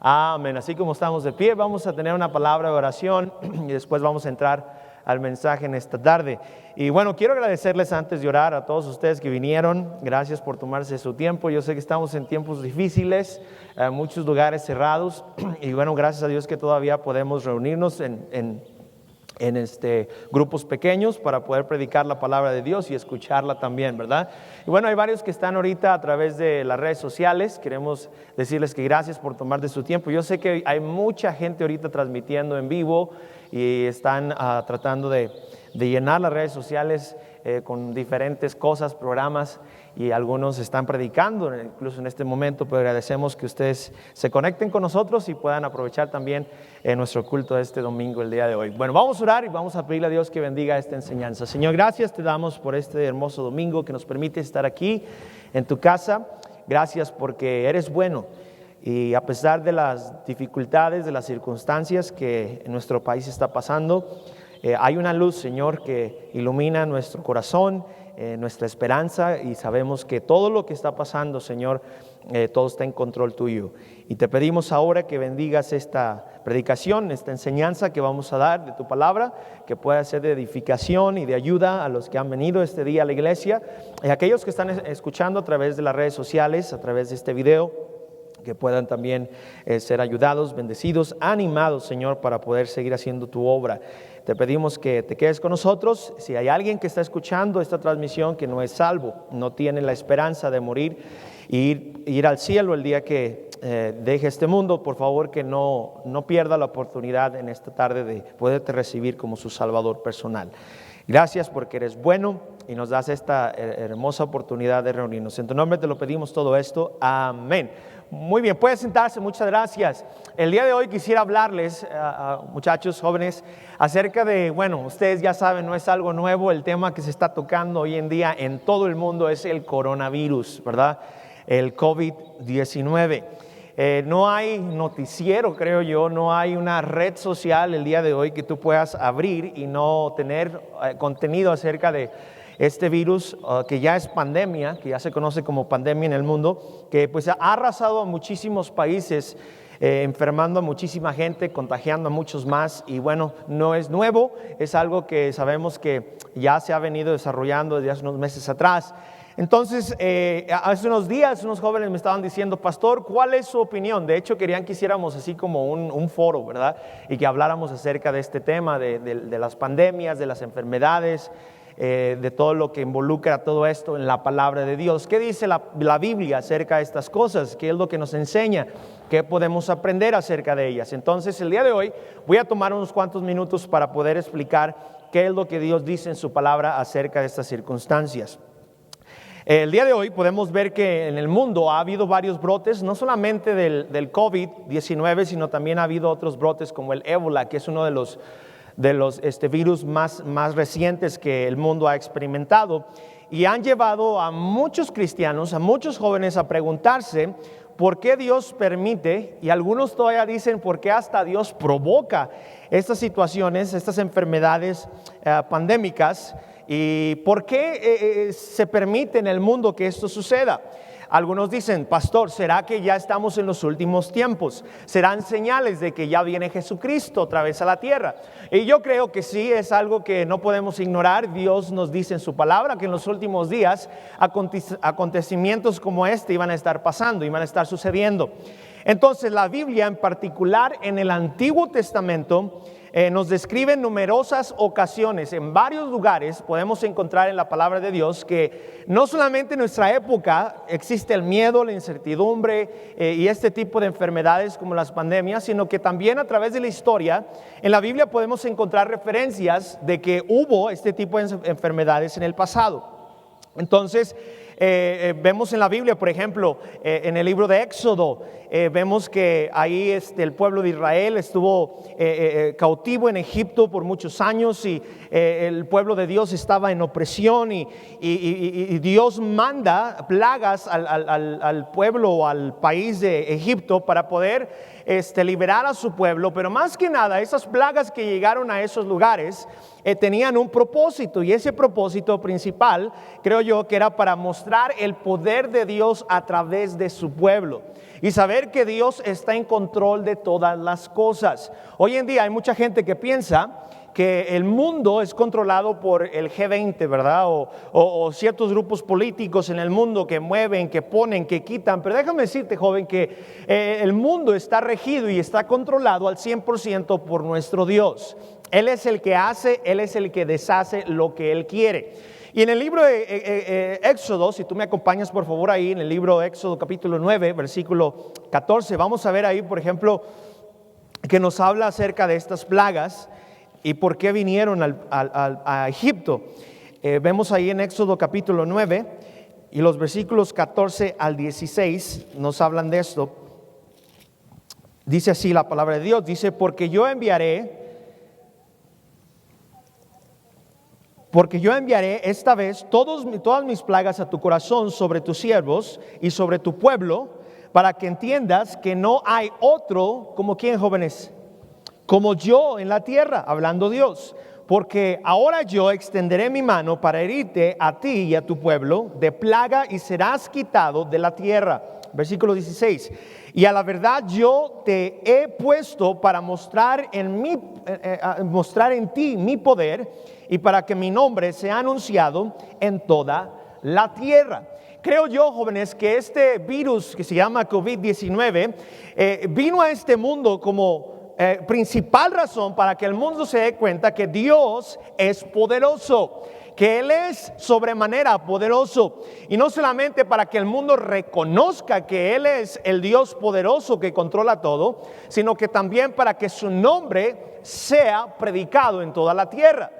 Amén. Así como estamos de pie, vamos a tener una palabra de oración y después vamos a entrar al mensaje en esta tarde. Y bueno, quiero agradecerles antes de orar a todos ustedes que vinieron. Gracias por tomarse su tiempo. Yo sé que estamos en tiempos difíciles, muchos lugares cerrados. Y bueno, gracias a Dios que todavía podemos reunirnos en grupos pequeños para poder predicar la palabra de Dios y escucharla también, ¿verdad? Y bueno, hay varios que están ahorita a través de las redes sociales. Queremos decirles que gracias por tomar de su tiempo. Yo sé que hay mucha gente ahorita transmitiendo en vivo y están tratando de llenar las redes sociales con diferentes cosas, programas, y algunos están predicando incluso en este momento, pero agradecemos que ustedes se conecten con nosotros y puedan aprovechar también nuestro culto de este domingo, el día de hoy. Bueno, vamos a orar y vamos a pedirle a Dios que bendiga esta enseñanza. Señor, gracias te damos por este hermoso domingo que nos permite estar aquí en tu casa. Gracias porque eres bueno. Y a pesar de las dificultades, de las circunstancias que en nuestro país está pasando, hay una luz, Señor, que ilumina nuestro corazón, nuestra esperanza, y sabemos que todo lo que está pasando, Señor, todo está en control tuyo. Y te pedimos ahora que bendigas esta predicación, esta enseñanza que vamos a dar de tu palabra, que pueda ser de edificación y de ayuda a los que han venido este día a la iglesia, y a aquellos que están escuchando a través de las redes sociales, a través de este video, que puedan también ser ayudados, bendecidos, animados, Señor, para poder seguir haciendo tu obra. Te pedimos que te quedes con nosotros. Si hay alguien que está escuchando esta transmisión que no es salvo, no tiene la esperanza de morir e ir al cielo el día que deje este mundo, por favor que no pierda la oportunidad en esta tarde de poderte recibir como su Salvador personal. Gracias porque eres bueno y nos das esta hermosa oportunidad de reunirnos. En tu nombre te lo pedimos todo esto. Amén. Muy bien, puede sentarse, muchas gracias. El día de hoy quisiera hablarles, muchachos jóvenes, acerca de, bueno, ustedes ya saben, no es algo nuevo, el tema que se está tocando hoy en día en todo el mundo es el coronavirus, ¿verdad? El COVID-19. No hay noticiero, creo yo, no hay una red social el día de hoy que tú puedas abrir y no tener contenido acerca de este virus que ya es pandemia, que ya se conoce como pandemia en el mundo, que pues ha arrasado a muchísimos países, enfermando a muchísima gente, contagiando a muchos más. Y bueno, no es nuevo, es algo que sabemos que ya se ha venido desarrollando desde hace unos meses atrás. Entonces, hace unos días unos jóvenes me estaban diciendo: pastor, ¿cuál es su opinión? De hecho, querían que hiciéramos así como un foro, ¿verdad? Y que habláramos acerca de este tema, de las pandemias, de las enfermedades, de todo lo que involucra todo esto en la palabra de Dios. ¿Qué dice la Biblia acerca de estas cosas? ¿Qué es lo que nos enseña? ¿Qué podemos aprender acerca de ellas? Entonces, el día de hoy voy a tomar unos cuantos minutos para poder explicar qué es lo que Dios dice en su palabra acerca de estas circunstancias. El día de hoy podemos ver que en el mundo ha habido varios brotes, no solamente del COVID-19, sino también ha habido otros brotes como el ébola, que es uno de los virus más recientes que el mundo ha experimentado, y han llevado a muchos cristianos, a muchos jóvenes a preguntarse por qué Dios permite, y algunos todavía dicen por qué hasta Dios provoca estas situaciones, estas enfermedades pandémicas, y por qué se permite en el mundo que esto suceda. Algunos dicen: pastor, ¿será que ya estamos en los últimos tiempos? ¿Serán señales de que ya viene Jesucristo otra vez a la tierra? Y yo creo que sí, es algo que no podemos ignorar. Dios nos dice en su palabra que en los últimos días acontecimientos como este iban a estar pasando, iban a estar sucediendo. Entonces, la Biblia en particular en el Antiguo Testamento nos describe en numerosas ocasiones, en varios lugares podemos encontrar en la palabra de Dios que no solamente en nuestra época existe el miedo, la incertidumbre y este tipo de enfermedades como las pandemias, sino que también a través de la historia en la Biblia podemos encontrar referencias de que hubo este tipo de enfermedades en el pasado. Entonces, vemos en la Biblia, por ejemplo, en el libro de Éxodo, vemos que ahí el pueblo de Israel estuvo cautivo en Egipto por muchos años, y el pueblo de Dios estaba en opresión, y Dios manda plagas al pueblo o al país de Egipto para poder liberar a su pueblo, pero más que nada esas plagas que llegaron a esos lugares tenían un propósito, y ese propósito principal creo yo que era para mostrar el poder de Dios a través de su pueblo y saber que Dios está en control de todas las cosas. Hoy en día hay mucha gente que piensa que el mundo es controlado por el G20, ¿verdad? O ciertos grupos políticos en el mundo que mueven, que ponen, que quitan. Pero déjame decirte, joven, que el mundo está regido y está controlado al 100% por nuestro Dios. Él es el que hace, Él es el que deshace lo que Él quiere. Y en el libro de Éxodo, si tú me acompañas por favor ahí, en el libro de Éxodo capítulo 9, versículo 14, vamos a ver ahí, por ejemplo, que nos habla acerca de estas plagas y por qué vinieron a Egipto. Vemos ahí en Éxodo capítulo 9 y los versículos 14 al 16 nos hablan de esto. Dice así la palabra de Dios, dice, porque yo enviaré esta vez todas mis plagas a tu corazón sobre tus siervos y sobre tu pueblo, para que entiendas que no hay otro como quien, jóvenes, como yo en la tierra, hablando Dios, porque ahora yo extenderé mi mano para herirte a ti y a tu pueblo de plaga y serás quitado de la tierra. Versículo 16, y a la verdad yo te he puesto para mostrar en ti mi poder y para que mi nombre sea anunciado en toda la tierra. Creo yo, jóvenes, que este virus que se llama COVID-19 vino a este mundo como principal razón para que el mundo se dé cuenta que Dios es poderoso, que Él es sobremanera poderoso, y no solamente para que el mundo reconozca que Él es el Dios poderoso que controla todo, sino que también para que su nombre sea predicado en toda la tierra.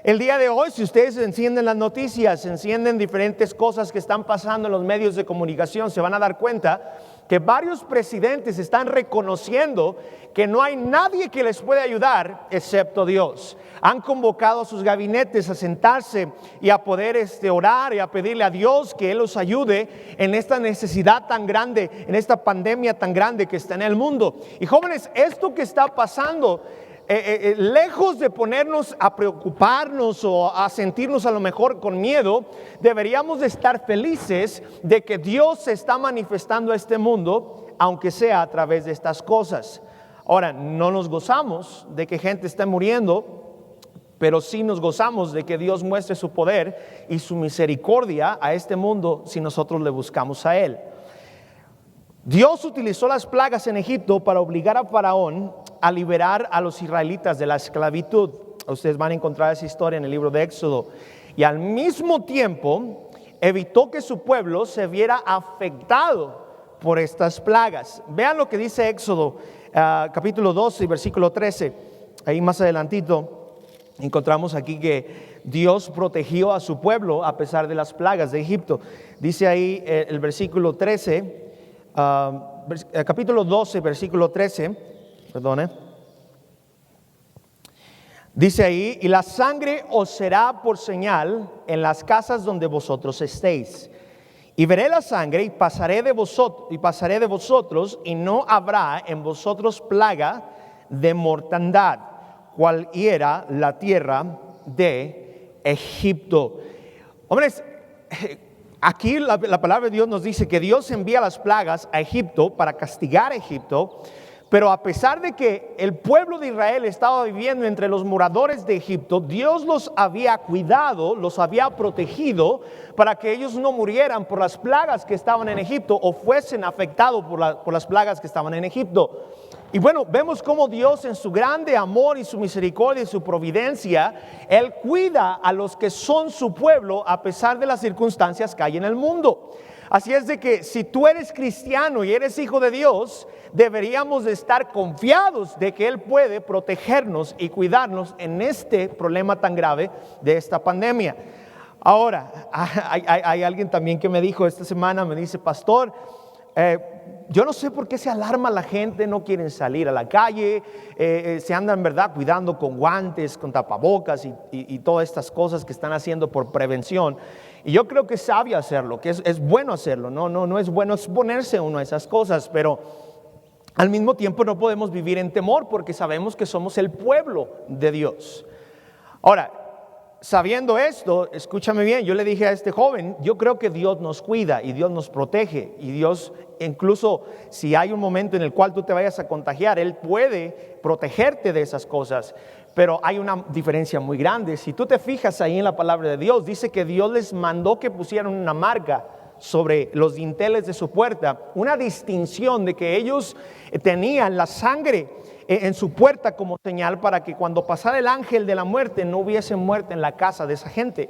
El día de hoy, si ustedes encienden las noticias, encienden diferentes cosas que están pasando en los medios de comunicación, se van a dar cuenta que varios presidentes están reconociendo que no hay nadie que les pueda ayudar excepto Dios. Han convocado a sus gabinetes a sentarse y a poder orar y a pedirle a Dios que Él los ayude en esta necesidad tan grande, en esta pandemia tan grande que está en el mundo. Y jóvenes, esto que está pasando, lejos de ponernos a preocuparnos o a sentirnos a lo mejor con miedo, deberíamos de estar felices de que Dios se está manifestando a este mundo, aunque sea a través de estas cosas. Ahora, no nos gozamos de que gente esté muriendo, pero sí nos gozamos de que Dios muestre su poder y su misericordia a este mundo si nosotros le buscamos a Él. Dios utilizó las plagas en Egipto para obligar a Faraón a liberar a los israelitas de la esclavitud. Ustedes van a encontrar esa historia en el libro de Éxodo. Y al mismo tiempo evitó que su pueblo se viera afectado por estas plagas. Vean lo que dice Éxodo capítulo 12 y versículo 13. Ahí más adelantito encontramos aquí que Dios protegió a su pueblo a pesar de las plagas de Egipto. Dice ahí el versículo 13, capítulo 12, versículo 13. Dice ahí, y la sangre os será por señal en las casas donde vosotros estéis. Y veré la sangre y pasaré de vosotros y no habrá en vosotros plaga de mortandad, cual hiera la tierra de Egipto. Hombres, aquí la palabra de Dios nos dice que Dios envía las plagas a Egipto para castigar a Egipto. Pero a pesar de que el pueblo de Israel estaba viviendo entre los moradores de Egipto, Dios los había cuidado, los había protegido para que ellos no murieran por las plagas que estaban en Egipto o fuesen afectados por las plagas que estaban en Egipto. Y bueno, vemos cómo Dios en su grande amor y su misericordia y su providencia, Él cuida a los que son su pueblo a pesar de las circunstancias que hay en el mundo. Así es de que si tú eres cristiano y eres hijo de Dios, deberíamos de estar confiados de que Él puede protegernos y cuidarnos en este problema tan grave de esta pandemia. Ahora, hay alguien también que me dijo esta semana, me dice, pastor, yo no sé por qué se alarma la gente, no quieren salir a la calle, se andan, ¿verdad?, cuidando con guantes, con tapabocas y todas estas cosas que están haciendo por prevención. Y yo creo que es sabio hacerlo, que es bueno hacerlo, no es bueno exponerse uno a esas cosas, pero al mismo tiempo no podemos vivir en temor porque sabemos que somos el pueblo de Dios. Ahora, sabiendo esto, escúchame bien, yo le dije a este joven, yo creo que Dios nos cuida y Dios nos protege y Dios, incluso si hay un momento en el cual tú te vayas a contagiar, Él puede protegerte de esas cosas. Pero hay una diferencia muy grande. Si tú te fijas ahí en la palabra de Dios, dice que Dios les mandó que pusieran una marca sobre los dinteles de su puerta, una distinción de que ellos tenían la sangre en su puerta como señal para que cuando pasara el ángel de la muerte no hubiese muerte en la casa de esa gente.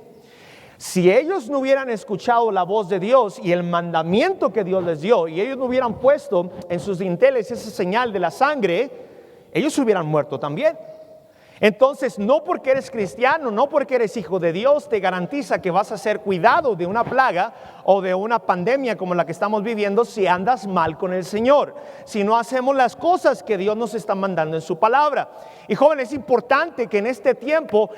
Si ellos no hubieran escuchado la voz de Dios y el mandamiento que Dios les dio, y ellos no hubieran puesto en sus dinteles esa señal de la sangre, ellos hubieran muerto también. Entonces, no porque eres cristiano, no porque eres hijo de Dios, te garantiza que vas a ser cuidado de una plaga o de una pandemia como la que estamos viviendo si andas mal con el Señor, si no hacemos las cosas que Dios nos está mandando en su palabra. Y jóvenes, es importante que en este tiempo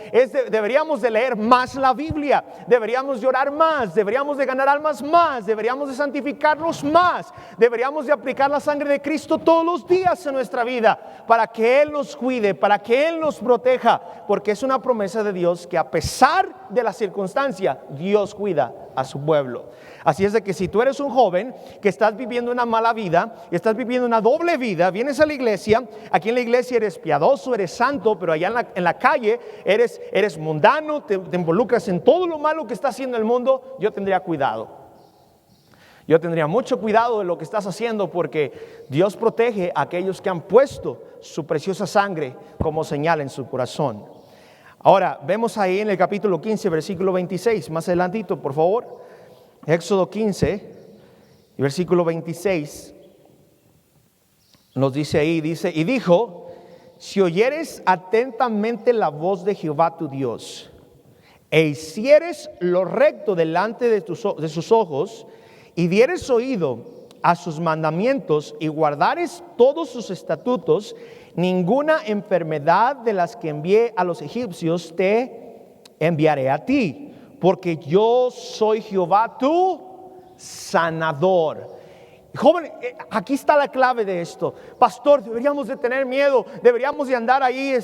deberíamos de leer más la Biblia, deberíamos de orar más, deberíamos de ganar almas más, deberíamos de santificarnos más, deberíamos de aplicar la sangre de Cristo todos los días en nuestra vida para que Él nos cuide, para que Él nos proteja, porque es una promesa de Dios que a pesar de la circunstancia, Dios cuida a su pueblo. Así es de que si tú eres un joven que estás viviendo una mala vida, estás viviendo una doble vida, vienes a la iglesia, aquí en la iglesia eres piadoso, eres santo, pero allá en la calle eres mundano, te involucras en todo lo malo que está haciendo el mundo, yo tendría cuidado. Yo tendría mucho cuidado de lo que estás haciendo porque Dios protege a aquellos que han puesto su preciosa sangre como señal en su corazón. Ahora, vemos ahí en el capítulo 15, versículo 26, más adelantito, por favor. Éxodo 15, versículo 26, nos dice ahí, dice, y dijo, si oyeres atentamente la voz de Jehová tu Dios, e hicieres lo recto delante de sus ojos, y dieres oído a sus mandamientos, y guardares todos sus estatutos, ninguna enfermedad de las que envié a los egipcios te enviaré a ti, porque yo soy Jehová tu sanador. Joven, aquí está la clave de esto. Pastor, deberíamos de tener miedo, deberíamos de andar ahí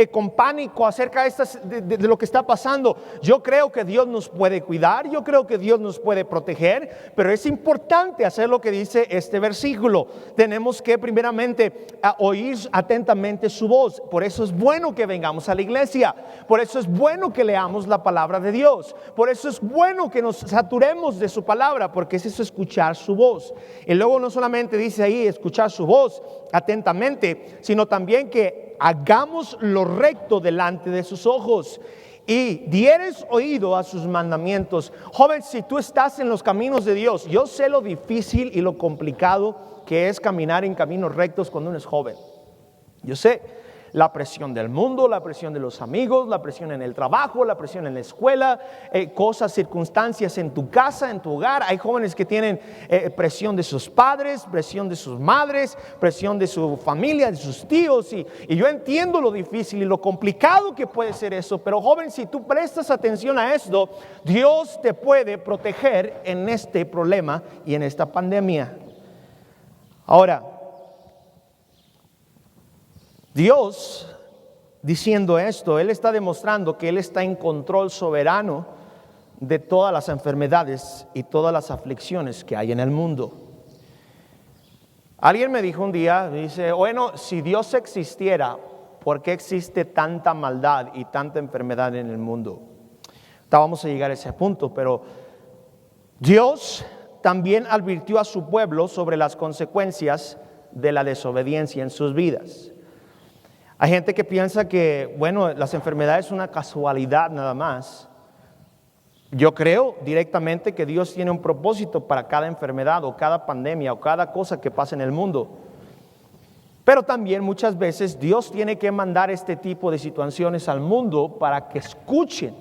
con pánico acerca de lo que está pasando. Yo creo que Dios nos puede cuidar, yo creo que Dios nos puede proteger, pero es importante hacer lo que dice este versículo. Tenemos que primeramente oír atentamente su voz. Por eso es bueno que vengamos a la iglesia, por eso es bueno que leamos la palabra de Dios, por eso es bueno que nos saturemos de su palabra, porque es eso, escuchar su voz. Y luego no solamente dice ahí escuchar su voz atentamente, sino también que hagamos lo recto delante de sus ojos y dieres oído a sus mandamientos. Joven, si tú estás en los caminos de Dios, yo sé lo difícil y lo complicado que es caminar en caminos rectos cuando uno es joven. Yo sé la presión del mundo, la presión de los amigos, la presión en el trabajo, la presión en la escuela, cosas, circunstancias en tu casa, en tu hogar. Hay jóvenes que tienen presión de sus padres, presión de sus madres, presión de su familia, de sus tíos. Y yo entiendo lo difícil y lo complicado que puede ser eso. Pero joven, si tú prestas atención a esto, Dios te puede proteger en este problema y en esta pandemia. Ahora, Dios, diciendo esto, Él está demostrando que Él está en control soberano de todas las enfermedades y todas las aflicciones que hay en el mundo. Alguien me dijo un día, dice, bueno, si Dios existiera, ¿por qué existe tanta maldad y tanta enfermedad en el mundo? Vamos a llegar a ese punto, pero Dios también advirtió a su pueblo sobre las consecuencias de la desobediencia en sus vidas. Hay gente que piensa que, bueno, las enfermedades son una casualidad nada más. Yo creo directamente que Dios tiene un propósito para cada enfermedad o cada pandemia o cada cosa que pasa en el mundo. Pero también muchas veces Dios tiene que mandar este tipo de situaciones al mundo para que escuchen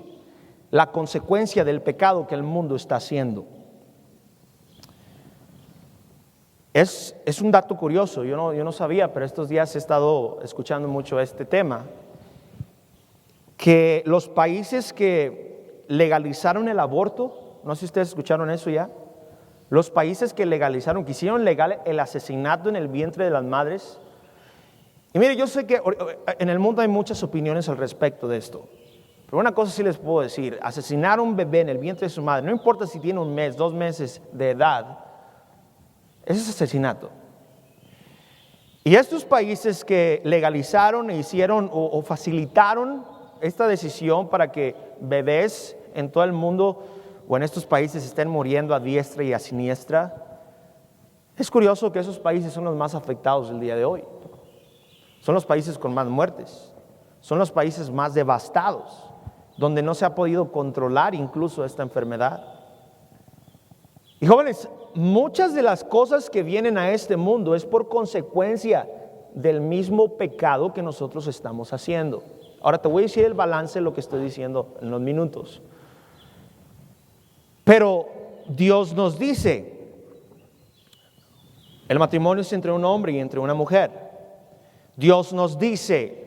la consecuencia del pecado que el mundo está haciendo. Es un dato curioso, yo no sabía, pero estos días he estado escuchando mucho este tema, que los países que legalizaron el aborto, no sé si ustedes escucharon eso ya, Los países que legalizaron, que hicieron legal el asesinato en el vientre de las madres. Y mire, yo sé que en el mundo hay muchas opiniones al respecto de esto. Pero una cosa sí les puedo decir, asesinar a un bebé en el vientre de su madre, no importa si tiene 1 mes, 2 meses de edad, ese es asesinato. Y estos países que legalizaron e hicieron o facilitaron esta decisión para que bebés en todo el mundo o en estos países estén muriendo a diestra y a siniestra, es curioso que esos países son los más afectados el día de hoy. Son los países con más muertes, son los países más devastados, donde no se ha podido controlar incluso esta enfermedad. Y jóvenes, muchas de las cosas que vienen a este mundo es por consecuencia del mismo pecado que nosotros estamos haciendo. Ahora te voy a decir el balance de lo que estoy diciendo en los minutos. Pero Dios nos dice, el matrimonio es entre un hombre y entre una mujer. Dios nos dice,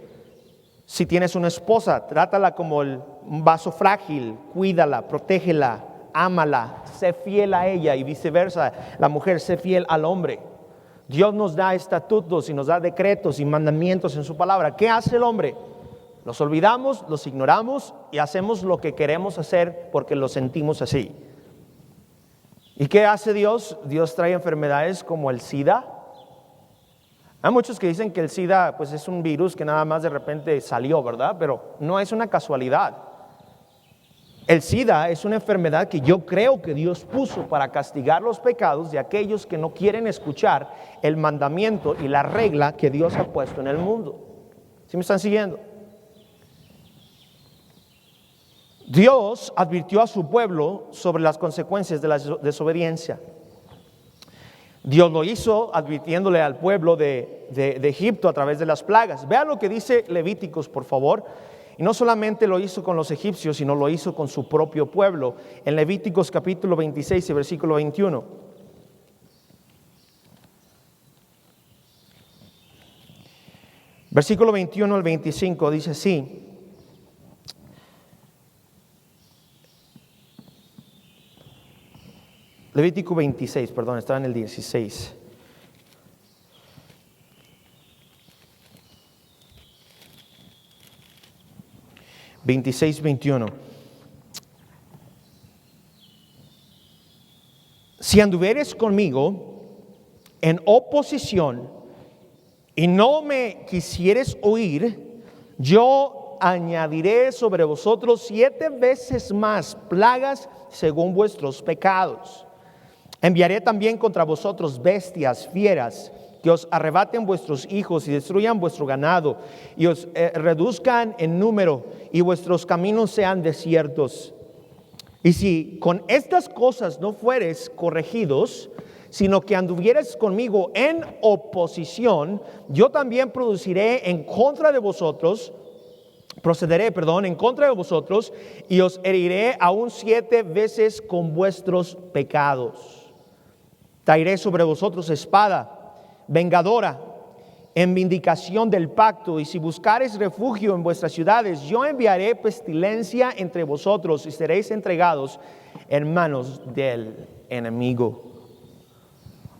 si tienes una esposa, trátala como un vaso frágil, cuídala, protégela, ámala, sé fiel a ella y viceversa, la mujer sé fiel al hombre. Dios nos da estatutos y nos da decretos y mandamientos en su palabra. ¿Qué hace el hombre? Los olvidamos, los ignoramos y hacemos lo que queremos hacer porque lo sentimos así. ¿Y qué hace Dios? Dios trae enfermedades como el SIDA. Hay muchos que dicen que el SIDA pues es un virus que nada más de repente salió, ¿verdad? Pero no es una casualidad. El SIDA es una enfermedad que yo creo que Dios puso para castigar los pecados de aquellos que no quieren escuchar el mandamiento y la regla que Dios ha puesto en el mundo. ¿Sí me están siguiendo? Dios advirtió a su pueblo sobre las consecuencias de la desobediencia. Dios lo hizo advirtiéndole al pueblo de Egipto a través de las plagas. Vean lo que dice Levíticos, por favor. Y no solamente lo hizo con los egipcios, sino lo hizo con su propio pueblo. En Levíticos capítulo 26 y versículo 21. Versículo 21 al 25 dice así. Levítico 26, perdón, estaba en el 16. Veintiséis, 21. Si anduvieres conmigo en oposición y no me quisieres oír, yo añadiré sobre vosotros 7 veces más plagas según vuestros pecados. Enviaré también contra vosotros bestias, fieras, que os arrebaten vuestros hijos y destruyan vuestro ganado, y os reduzcan en número, y vuestros caminos sean desiertos. Y si con estas cosas no fueres corregidos, sino que anduvieres conmigo en oposición, yo también procederé en contra de vosotros, y os heriré aún 7 veces con vuestros pecados. Traeré sobre vosotros espada vengadora en vindicación del pacto, y si buscareis refugio en vuestras ciudades, yo enviaré pestilencia entre vosotros y seréis entregados en manos del enemigo.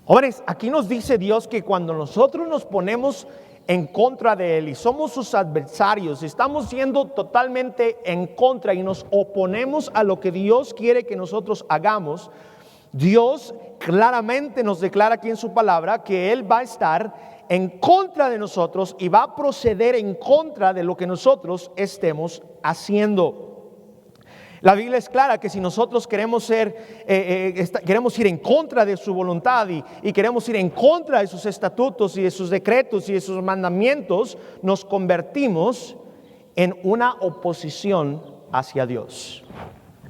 Jóvenes, aquí nos dice Dios que cuando nosotros nos ponemos en contra de Él y somos sus adversarios, estamos siendo totalmente en contra y nos oponemos a lo que Dios quiere que nosotros hagamos. Dios claramente nos declara aquí en su palabra que Él va a estar en contra de nosotros y va a proceder en contra de lo que nosotros estemos haciendo. La Biblia es clara que si nosotros queremos queremos ir en contra de su voluntad y queremos ir en contra de sus estatutos y de sus decretos y de sus mandamientos, nos convertimos en una oposición hacia Dios.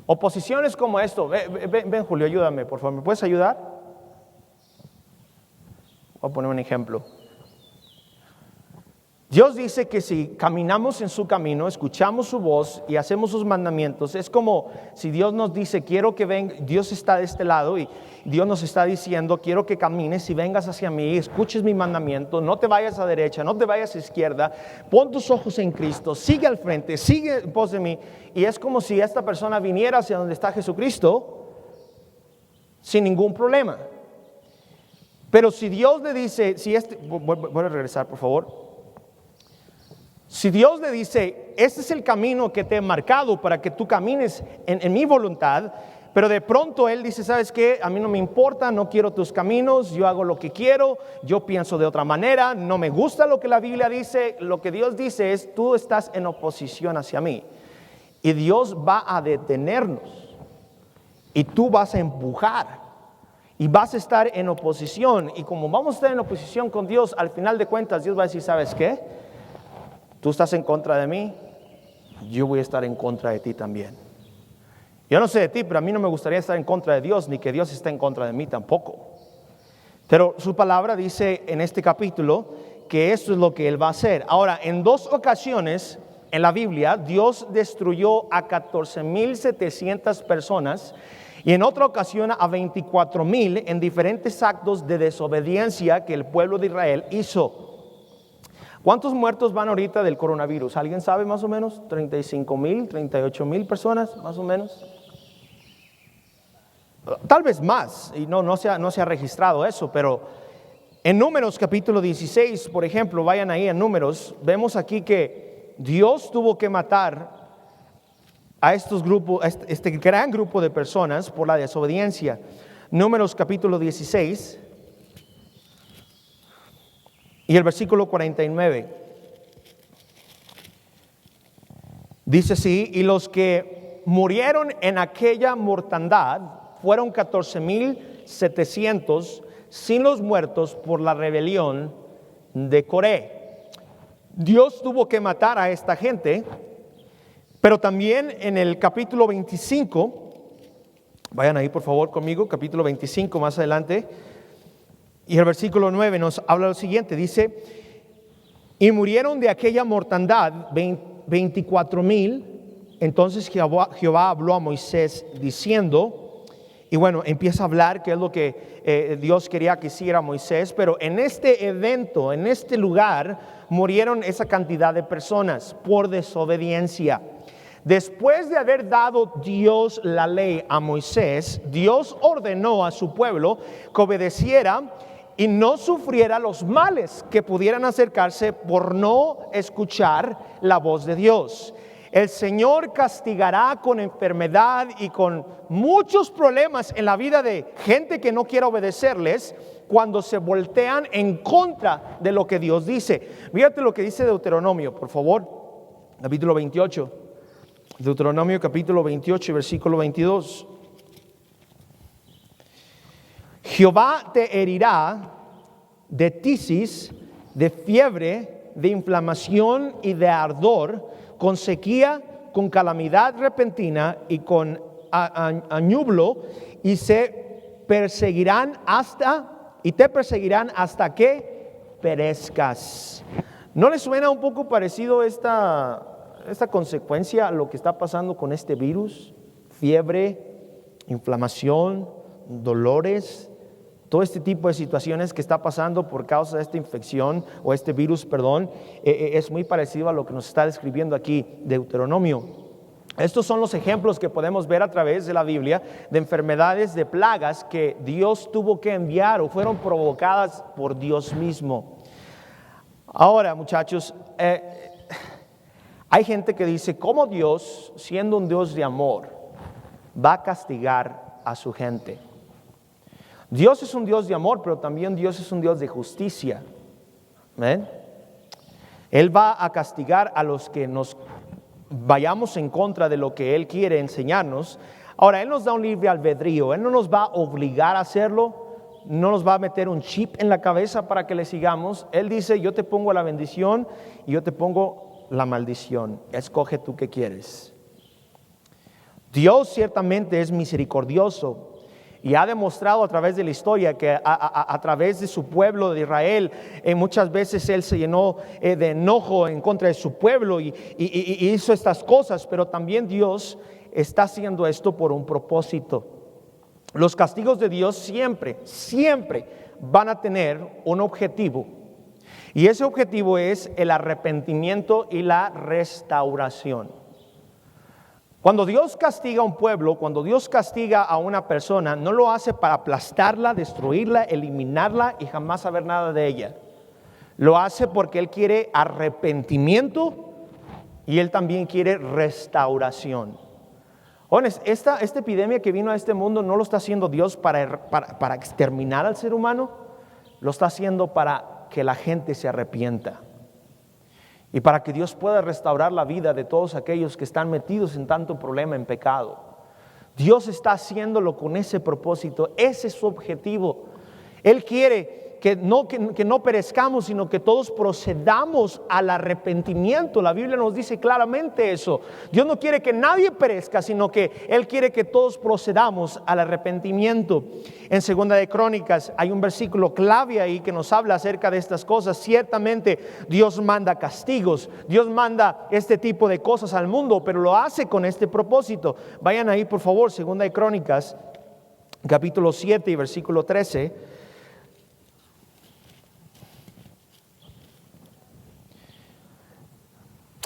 Oposiciones como esto. Ven Julio, ayúdame por favor. ¿Me puedes ayudar? Voy a poner un ejemplo. Dios dice que si caminamos en su camino, escuchamos su voz y hacemos sus mandamientos, es como si Dios nos dice, quiero que venga, Dios está de este lado y Dios nos está diciendo, quiero que camines y vengas hacia mí, escuches mi mandamiento, no te vayas a derecha, no te vayas a izquierda, pon tus ojos en Cristo, sigue al frente, sigue en pos de mí. Y es como si esta persona viniera hacia donde está Jesucristo sin ningún problema. Pero si Dios le dice, voy a regresar por favor. Si Dios le dice, este es el camino que te he marcado para que tú camines en mi voluntad, pero de pronto Él dice, ¿sabes qué? A mí no me importa, no quiero tus caminos, yo hago lo que quiero, yo pienso de otra manera, no me gusta lo que la Biblia dice. Lo que Dios dice es, tú estás en oposición hacia mí. Y Dios va a detenernos. Y tú vas a empujar. Y vas a estar en oposición. Y como vamos a estar en oposición con Dios, al final de cuentas Dios va a decir, ¿sabes qué? Tú estás en contra de mí, yo voy a estar en contra de ti también. Yo no sé de ti, pero a mí no me gustaría estar en contra de Dios, ni que Dios esté en contra de mí tampoco. Pero su palabra dice en este capítulo que esto es lo que Él va a hacer. Ahora, en 2 ocasiones en la Biblia, Dios destruyó a 14,700 personas y en otra ocasión a 24,000 en diferentes actos de desobediencia que el pueblo de Israel hizo. ¿Cuántos muertos van ahorita del coronavirus? ¿Alguien sabe más o menos? 35,000, 38,000 personas más o menos. Tal vez más, y no se ha registrado eso, pero en Números capítulo 16, por ejemplo, vayan ahí a Números, vemos aquí que Dios tuvo que matar a estos grupos, este gran grupo de personas por la desobediencia. Números capítulo 16 y el versículo 49. Dice así, y los que murieron en aquella mortandad fueron 14,700 sin los muertos por la rebelión de Coré. Dios tuvo que matar a esta gente, pero también en el capítulo 25, vayan ahí por favor conmigo, capítulo 25 más adelante, y el versículo 9 nos habla lo siguiente, dice, y murieron de aquella mortandad 24,000. Entonces Jehová habló a Moisés diciendo, y bueno, empieza a hablar qué es lo que Dios quería que hiciera Moisés, pero en este evento, en este lugar, murieron esa cantidad de personas por desobediencia. Después de haber dado Dios la ley a Moisés, Dios ordenó a su pueblo que obedeciera y no sufriera los males que pudieran acercarse por no escuchar la voz de Dios. El Señor castigará con enfermedad y con muchos problemas en la vida de gente que no quiere obedecerles cuando se voltean en contra de lo que Dios dice. Fíjate lo que dice Deuteronomio, por favor, capítulo 28. Deuteronomio capítulo 28, versículo 22. Jehová te herirá de tisis, de fiebre, de inflamación y de ardor, con sequía, con calamidad repentina y con añublo, y te perseguirán hasta que perezcas. ¿No les suena un poco parecido esta consecuencia a lo que está pasando con este virus? Fiebre, inflamación, dolores, todo este tipo de situaciones que está pasando por causa de esta infección o este virus, es muy parecido a lo que nos está describiendo aquí Deuteronomio. Estos son los ejemplos que podemos ver a través de la Biblia de enfermedades, de plagas que Dios tuvo que enviar o fueron provocadas por Dios mismo. Ahora, muchachos, hay gente que dice, ¿cómo Dios, siendo un Dios de amor, va a castigar a su gente? Dios es un Dios de amor, pero también Dios es un Dios de justicia. ¿Ven? Él va a castigar a los que nos vayamos en contra de lo que Él quiere enseñarnos. Ahora, Él nos da un libre albedrío. Él no nos va a obligar a hacerlo, no nos va a meter un chip en la cabeza para que le sigamos. Él dice, yo te pongo la bendición y yo te pongo la maldición. Escoge tú qué quieres. Dios ciertamente es misericordioso y ha demostrado a través de la historia que a través de su pueblo de Israel, muchas veces Él se llenó de enojo en contra de su pueblo y hizo estas cosas, pero también Dios está haciendo esto por un propósito. Los castigos de Dios siempre van a tener un objetivo, y ese objetivo es el arrepentimiento y la restauración. Cuando Dios castiga a un pueblo, cuando Dios castiga a una persona, no lo hace para aplastarla, destruirla, eliminarla y jamás saber nada de ella. Lo hace porque Él quiere arrepentimiento y Él también quiere restauración. Jóvenes, esta epidemia que vino a este mundo no lo está haciendo Dios para exterminar al ser humano, lo está haciendo para que la gente se arrepienta. Y para que Dios pueda restaurar la vida de todos aquellos que están metidos en tanto problema, en pecado. Dios está haciéndolo con ese propósito, ese es su objetivo. Él quiere que no perezcamos, sino que todos procedamos al arrepentimiento. La Biblia nos dice claramente eso. Dios no quiere que nadie perezca, sino que Él quiere que todos procedamos al arrepentimiento. En Segunda de Crónicas hay un versículo clave ahí que nos habla acerca de estas cosas. Ciertamente Dios manda castigos, Dios manda este tipo de cosas al mundo, pero lo hace con este propósito. Vayan ahí por favor, Segunda de Crónicas, capítulo 7 y versículo 13.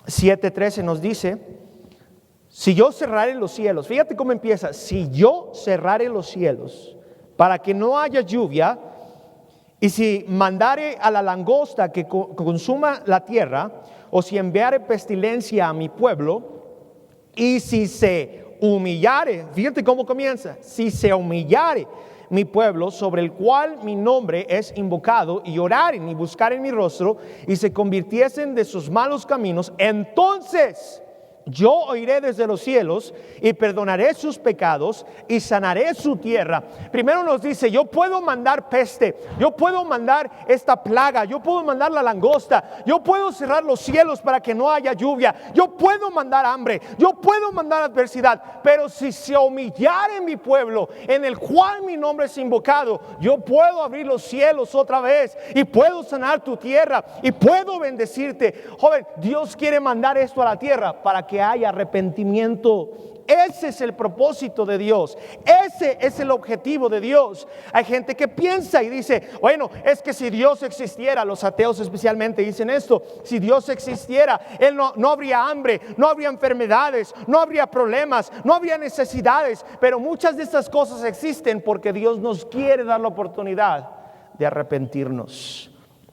7:13 nos dice: si yo cerrare los cielos, fíjate cómo empieza, si yo cerrare los cielos para que no haya lluvia, y si mandare a la langosta que consuma la tierra, o si enviare pestilencia a mi pueblo, y si se humillare, fíjate cómo comienza, si se humillare mi pueblo, sobre el cual mi nombre es invocado, y oraren y buscaren mi rostro, y se convirtiesen de sus malos caminos, entonces yo oiré desde los cielos y perdonaré sus pecados y sanaré su tierra. Primero nos dice: yo puedo mandar peste, yo puedo mandar esta plaga, yo puedo mandar la langosta, yo puedo cerrar los cielos para que no haya lluvia, yo puedo mandar hambre, yo puedo mandar adversidad, pero si se humillare mi pueblo, en el cual mi nombre es invocado, yo puedo abrir los cielos otra vez y puedo sanar tu tierra y puedo bendecirte. Joven, Dios quiere mandar esto a la tierra para que haya arrepentimiento. Ese es el propósito de Dios, ese es el objetivo de Dios. Hay gente que piensa y dice: bueno, es que si Dios existiera, los ateos especialmente dicen esto, si Dios existiera, Él no habría hambre, no habría enfermedades, no habría problemas, no habría necesidades. Pero muchas de estas cosas existen porque Dios nos quiere dar la oportunidad de arrepentirnos,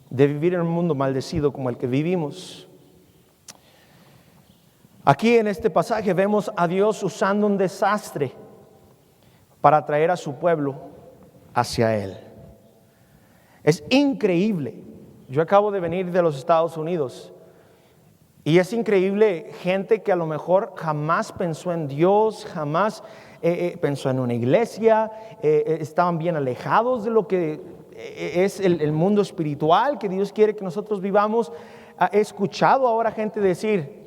de vivir en un mundo maldecido como el que vivimos. Aquí en este pasaje vemos a Dios usando un desastre para atraer a su pueblo hacia Él. Es increíble. Yo acabo de venir de los Estados Unidos y es increíble, gente que a lo mejor jamás pensó en Dios, jamás pensó en una iglesia, estaban bien alejados de lo que es el mundo espiritual que Dios quiere que nosotros vivamos. He escuchado ahora gente decir: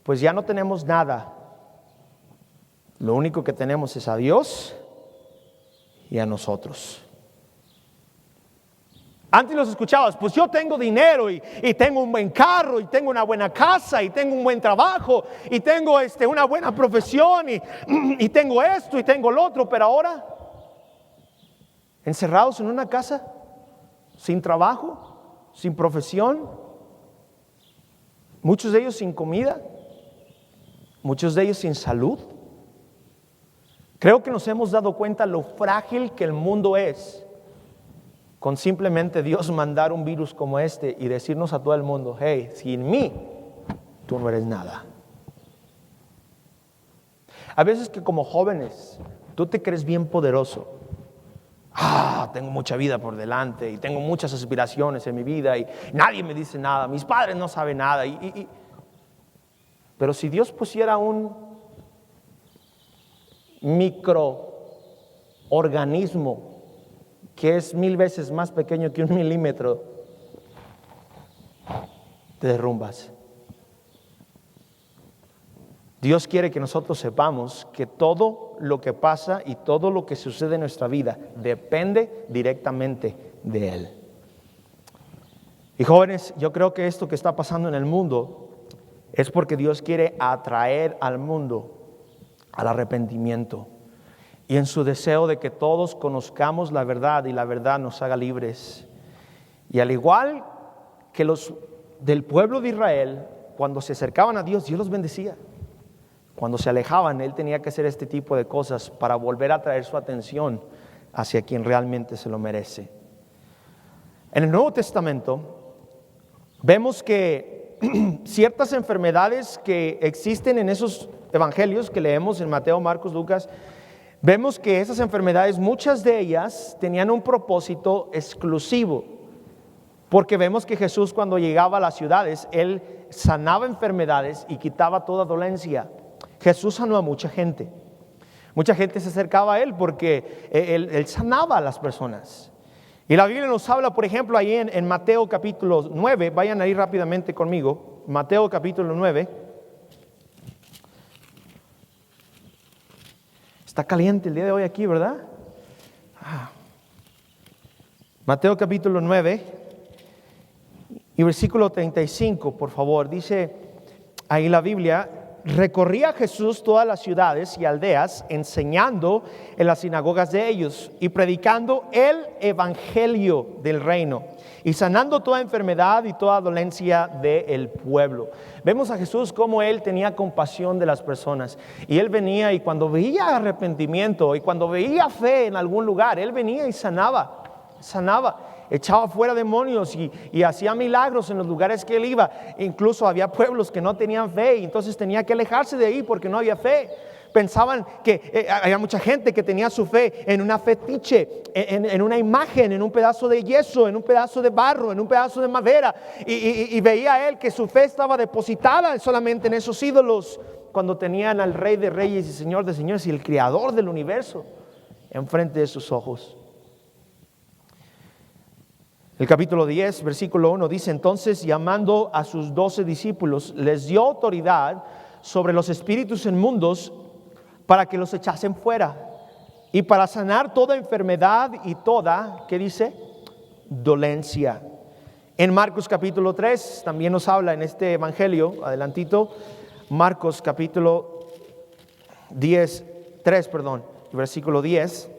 pues ya no tenemos nada, lo único que tenemos es a Dios y a nosotros. Antes los escuchabas: pues yo tengo dinero y tengo un buen carro y tengo una buena casa y tengo un buen trabajo y tengo una buena profesión y tengo esto y tengo lo otro. Pero ahora, encerrados en una casa, sin trabajo, sin profesión, muchos de ellos sin comida, muchos de ellos sin salud. Creo que nos hemos dado cuenta lo frágil que el mundo es, con simplemente Dios mandar un virus como este y decirnos a todo el mundo: hey, sin mí tú no eres nada. A veces que como jóvenes tú te crees bien poderoso. Tengo mucha vida por delante y tengo muchas aspiraciones en mi vida y nadie me dice nada, mis padres no saben nada. Pero si Dios pusiera un microorganismo que es 1000 veces más pequeño que 1 milímetro, te derrumbas. Dios quiere que nosotros sepamos que todo lo que pasa y todo lo que sucede en nuestra vida depende directamente de Él. Y jóvenes, yo creo que esto que está pasando en el mundo es porque Dios quiere atraer al mundo al arrepentimiento y en su deseo de que todos conozcamos la verdad y la verdad nos haga libres. Y al igual que los del pueblo de Israel, cuando se acercaban a Dios, Dios los bendecía. Cuando se alejaban, Él tenía que hacer este tipo de cosas para volver a traer su atención hacia quien realmente se lo merece. En el Nuevo Testamento vemos que ciertas enfermedades que existen en esos evangelios que leemos en Mateo, Marcos, Lucas, vemos que esas enfermedades, muchas de ellas tenían un propósito exclusivo, porque vemos que Jesús, cuando llegaba a las ciudades, Él sanaba enfermedades y quitaba toda dolencia. Jesús sanó a mucha gente. Mucha gente se acercaba a Él porque Él sanaba a las personas. Y la Biblia nos habla, por ejemplo, ahí en Mateo capítulo 9, vayan ahí rápidamente conmigo, Mateo capítulo 9. Está caliente el día de hoy aquí, ¿verdad? Mateo capítulo 9 y versículo 35, por favor. Dice ahí la Biblia: recorría Jesús todas las ciudades y aldeas, enseñando en las sinagogas de ellos y predicando el evangelio del reino y sanando toda enfermedad y toda dolencia del pueblo. Vemos a Jesús como Él tenía compasión de las personas, y Él venía, y cuando veía arrepentimiento y cuando veía fe en algún lugar, Él venía y sanaba, echaba fuera demonios y hacía milagros en los lugares que Él iba. Incluso había pueblos que no tenían fe, y entonces tenía que alejarse de ahí porque no había fe. Pensaban que había mucha gente que tenía su fe en una fetiche, en una imagen, en un pedazo de yeso, en un pedazo de barro, en un pedazo de madera, y veía él que su fe estaba depositada solamente en esos ídolos, cuando tenían al Rey de Reyes y Señor de Señores y el Creador del universo enfrente de sus ojos. El capítulo 10, versículo 1 dice: entonces, llamando a sus 12 discípulos, les dio autoridad sobre los espíritus inmundos para que los echasen fuera y para sanar toda enfermedad y toda, ¿qué dice? Dolencia. En Marcos capítulo 3 también nos habla en este evangelio, adelantito, Marcos capítulo 3, versículo 10.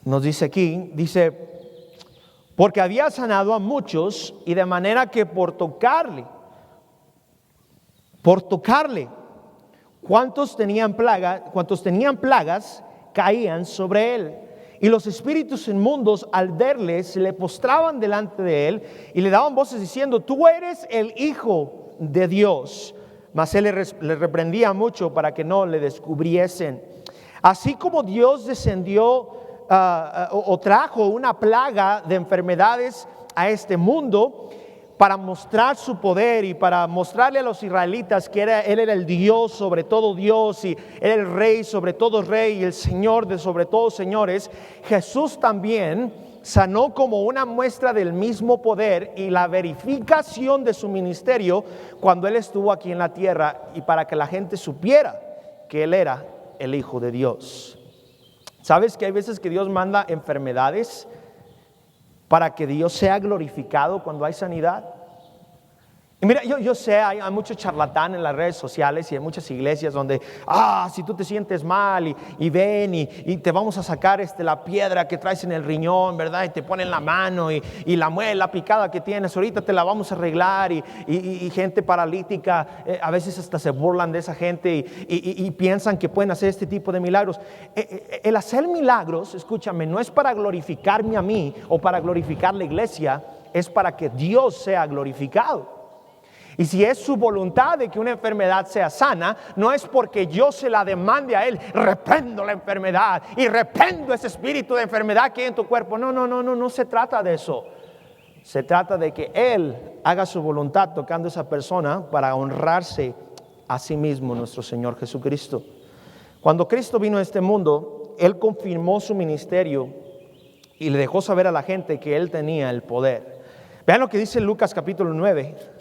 Nos dice aquí, porque había sanado a muchos, y de manera que por tocarle, cuantos tenían plagas caían sobre él. Y los espíritus inmundos, al verle, se le postraban delante de él y le daban voces diciendo: tú eres el Hijo de Dios. Mas él le reprendía mucho para que no le descubriesen. Así como Dios descendió o trajo una plaga de enfermedades a este mundo para mostrar su poder y para mostrarle a los israelitas que Él era el Dios sobre todo Dios, y era el Rey sobre todo Rey y el Señor de sobre todos señores, Jesús también sanó como una muestra del mismo poder y la verificación de su ministerio cuando Él estuvo aquí en la tierra, y para que la gente supiera que Él era el Hijo de Dios. ¿Sabes que hay veces que Dios manda enfermedades para que Dios sea glorificado cuando hay sanidad? Y mira, yo sé, hay mucho charlatán en las redes sociales y en muchas iglesias donde, si tú te sientes mal y ven y te vamos a sacar la piedra que traes en el riñón, ¿verdad? Y te ponen la mano y la muela picada que tienes, ahorita te la vamos a arreglar, y gente paralítica, a veces hasta se burlan de esa gente y piensan que pueden hacer este tipo de milagros. El hacer milagros, escúchame, no es para glorificarme a mí o para glorificar la iglesia, es para que Dios sea glorificado. Y si es su voluntad de que una enfermedad sea sana, no es porque yo se la demande a Él: reprendo la enfermedad y reprendo ese espíritu de enfermedad que hay en tu cuerpo. No se trata de eso. Se trata de que Él haga su voluntad tocando a esa persona para honrarse a sí mismo, nuestro Señor Jesucristo. Cuando Cristo vino a este mundo, Él confirmó su ministerio y le dejó saber a la gente que Él tenía el poder. Vean lo que dice Lucas capítulo 9.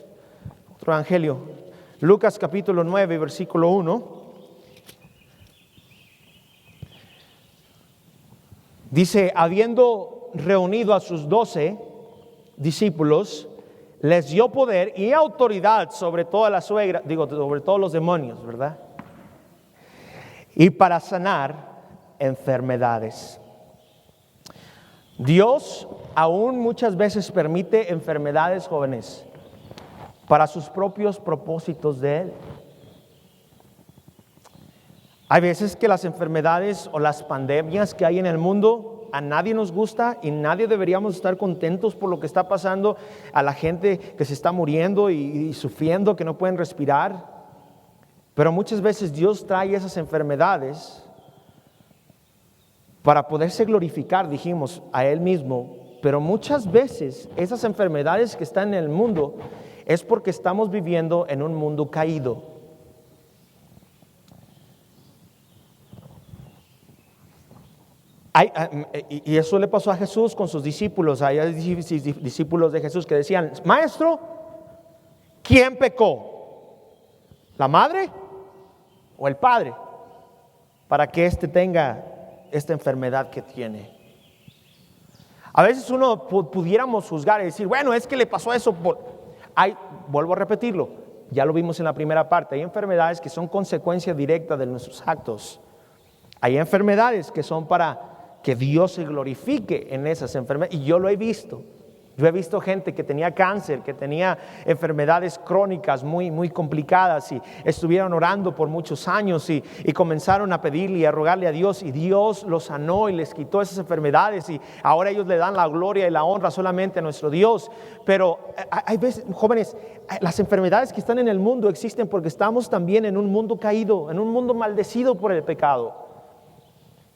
Evangelio, Lucas capítulo 9, versículo 1. Dice: habiendo reunido a sus 12 discípulos, les dio poder y autoridad sobre toda sobre todos los demonios, ¿verdad? Y para sanar enfermedades. Dios aún muchas veces permite enfermedades, jóvenes, para sus propios propósitos de Él. Hay veces que las enfermedades o las pandemias que hay en el mundo a nadie nos gusta y nadie deberíamos estar contentos por lo que está pasando a la gente que se está muriendo y sufriendo, que no pueden respirar. Pero muchas veces Dios trae esas enfermedades para poderse glorificar, dijimos, a Él mismo. Pero muchas veces esas enfermedades que están en el mundo es porque estamos viviendo en un mundo caído. Y eso le pasó a Jesús con sus discípulos. Hay discípulos de Jesús que decían: Maestro, ¿quién pecó? ¿La madre o el padre? Para que éste tenga esta enfermedad que tiene. A veces uno pudiéramos juzgar y decir: bueno, es que le pasó eso vuelvo a repetirlo, ya lo vimos en la primera parte. Hay enfermedades que son consecuencia directa de nuestros actos. Hay enfermedades que son para que Dios se glorifique en esas enfermedades. Y yo lo he visto. Yo he visto gente que tenía cáncer, que tenía enfermedades crónicas muy, muy complicadas, y estuvieron orando por muchos años y comenzaron a pedirle y a rogarle a Dios, y Dios los sanó y les quitó esas enfermedades, y ahora ellos le dan la gloria y la honra solamente a nuestro Dios. Pero hay veces, jóvenes, las enfermedades que están en el mundo existen porque estamos también en un mundo caído, en un mundo maldecido por el pecado.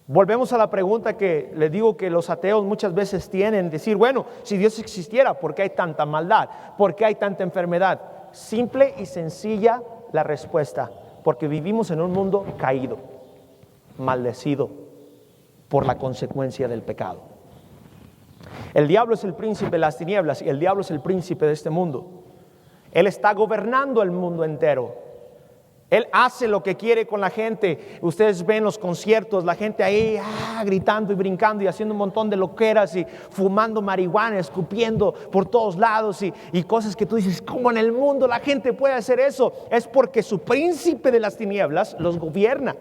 Volvemos a la pregunta que les digo que los ateos muchas veces tienen: decir, bueno, si Dios existiera, ¿por qué hay tanta maldad? ¿Por qué hay tanta enfermedad? Simple y sencilla la respuesta: porque vivimos en un mundo caído, maldecido por la consecuencia del pecado. El diablo es el príncipe de las tinieblas y el diablo es el príncipe de este mundo. Él está gobernando el mundo entero. Él hace lo que quiere con la gente. Ustedes ven los conciertos, la gente ahí gritando y brincando y haciendo un montón de loqueras y fumando marihuana, escupiendo por todos lados y cosas que tú dices: ¿cómo en el mundo la gente puede hacer eso? Es porque su príncipe de las tinieblas los gobierna.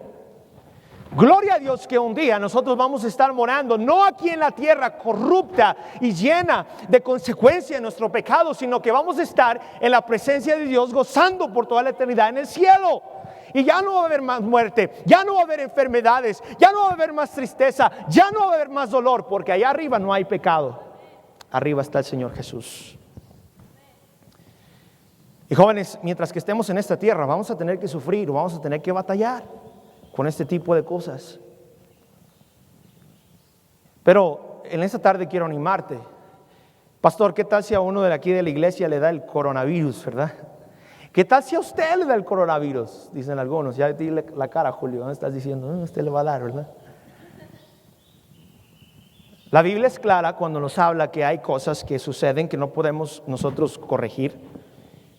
Gloria a Dios que un día nosotros vamos a estar morando, no aquí en la tierra corrupta y llena de consecuencias de nuestro pecado, sino que vamos a estar en la presencia de Dios gozando por toda la eternidad en el cielo. Y ya no va a haber más muerte, ya no va a haber enfermedades, ya no va a haber más tristeza, ya no va a haber más dolor, porque allá arriba no hay pecado. Arriba está el Señor Jesús. Y jóvenes, mientras que estemos en esta tierra, vamos a tener que sufrir, vamos a tener que batallar con este tipo de cosas. Pero en esta tarde quiero animarte. Pastor, ¿qué tal si a uno de aquí de la iglesia le da el coronavirus, verdad? ¿Qué tal si a usted le da el coronavirus? Dicen algunos. Ya dile la cara, Julio, ¿no? Estás diciendo: usted le va a dar, ¿verdad? La Biblia es clara cuando nos habla que hay cosas que suceden que no podemos nosotros corregir.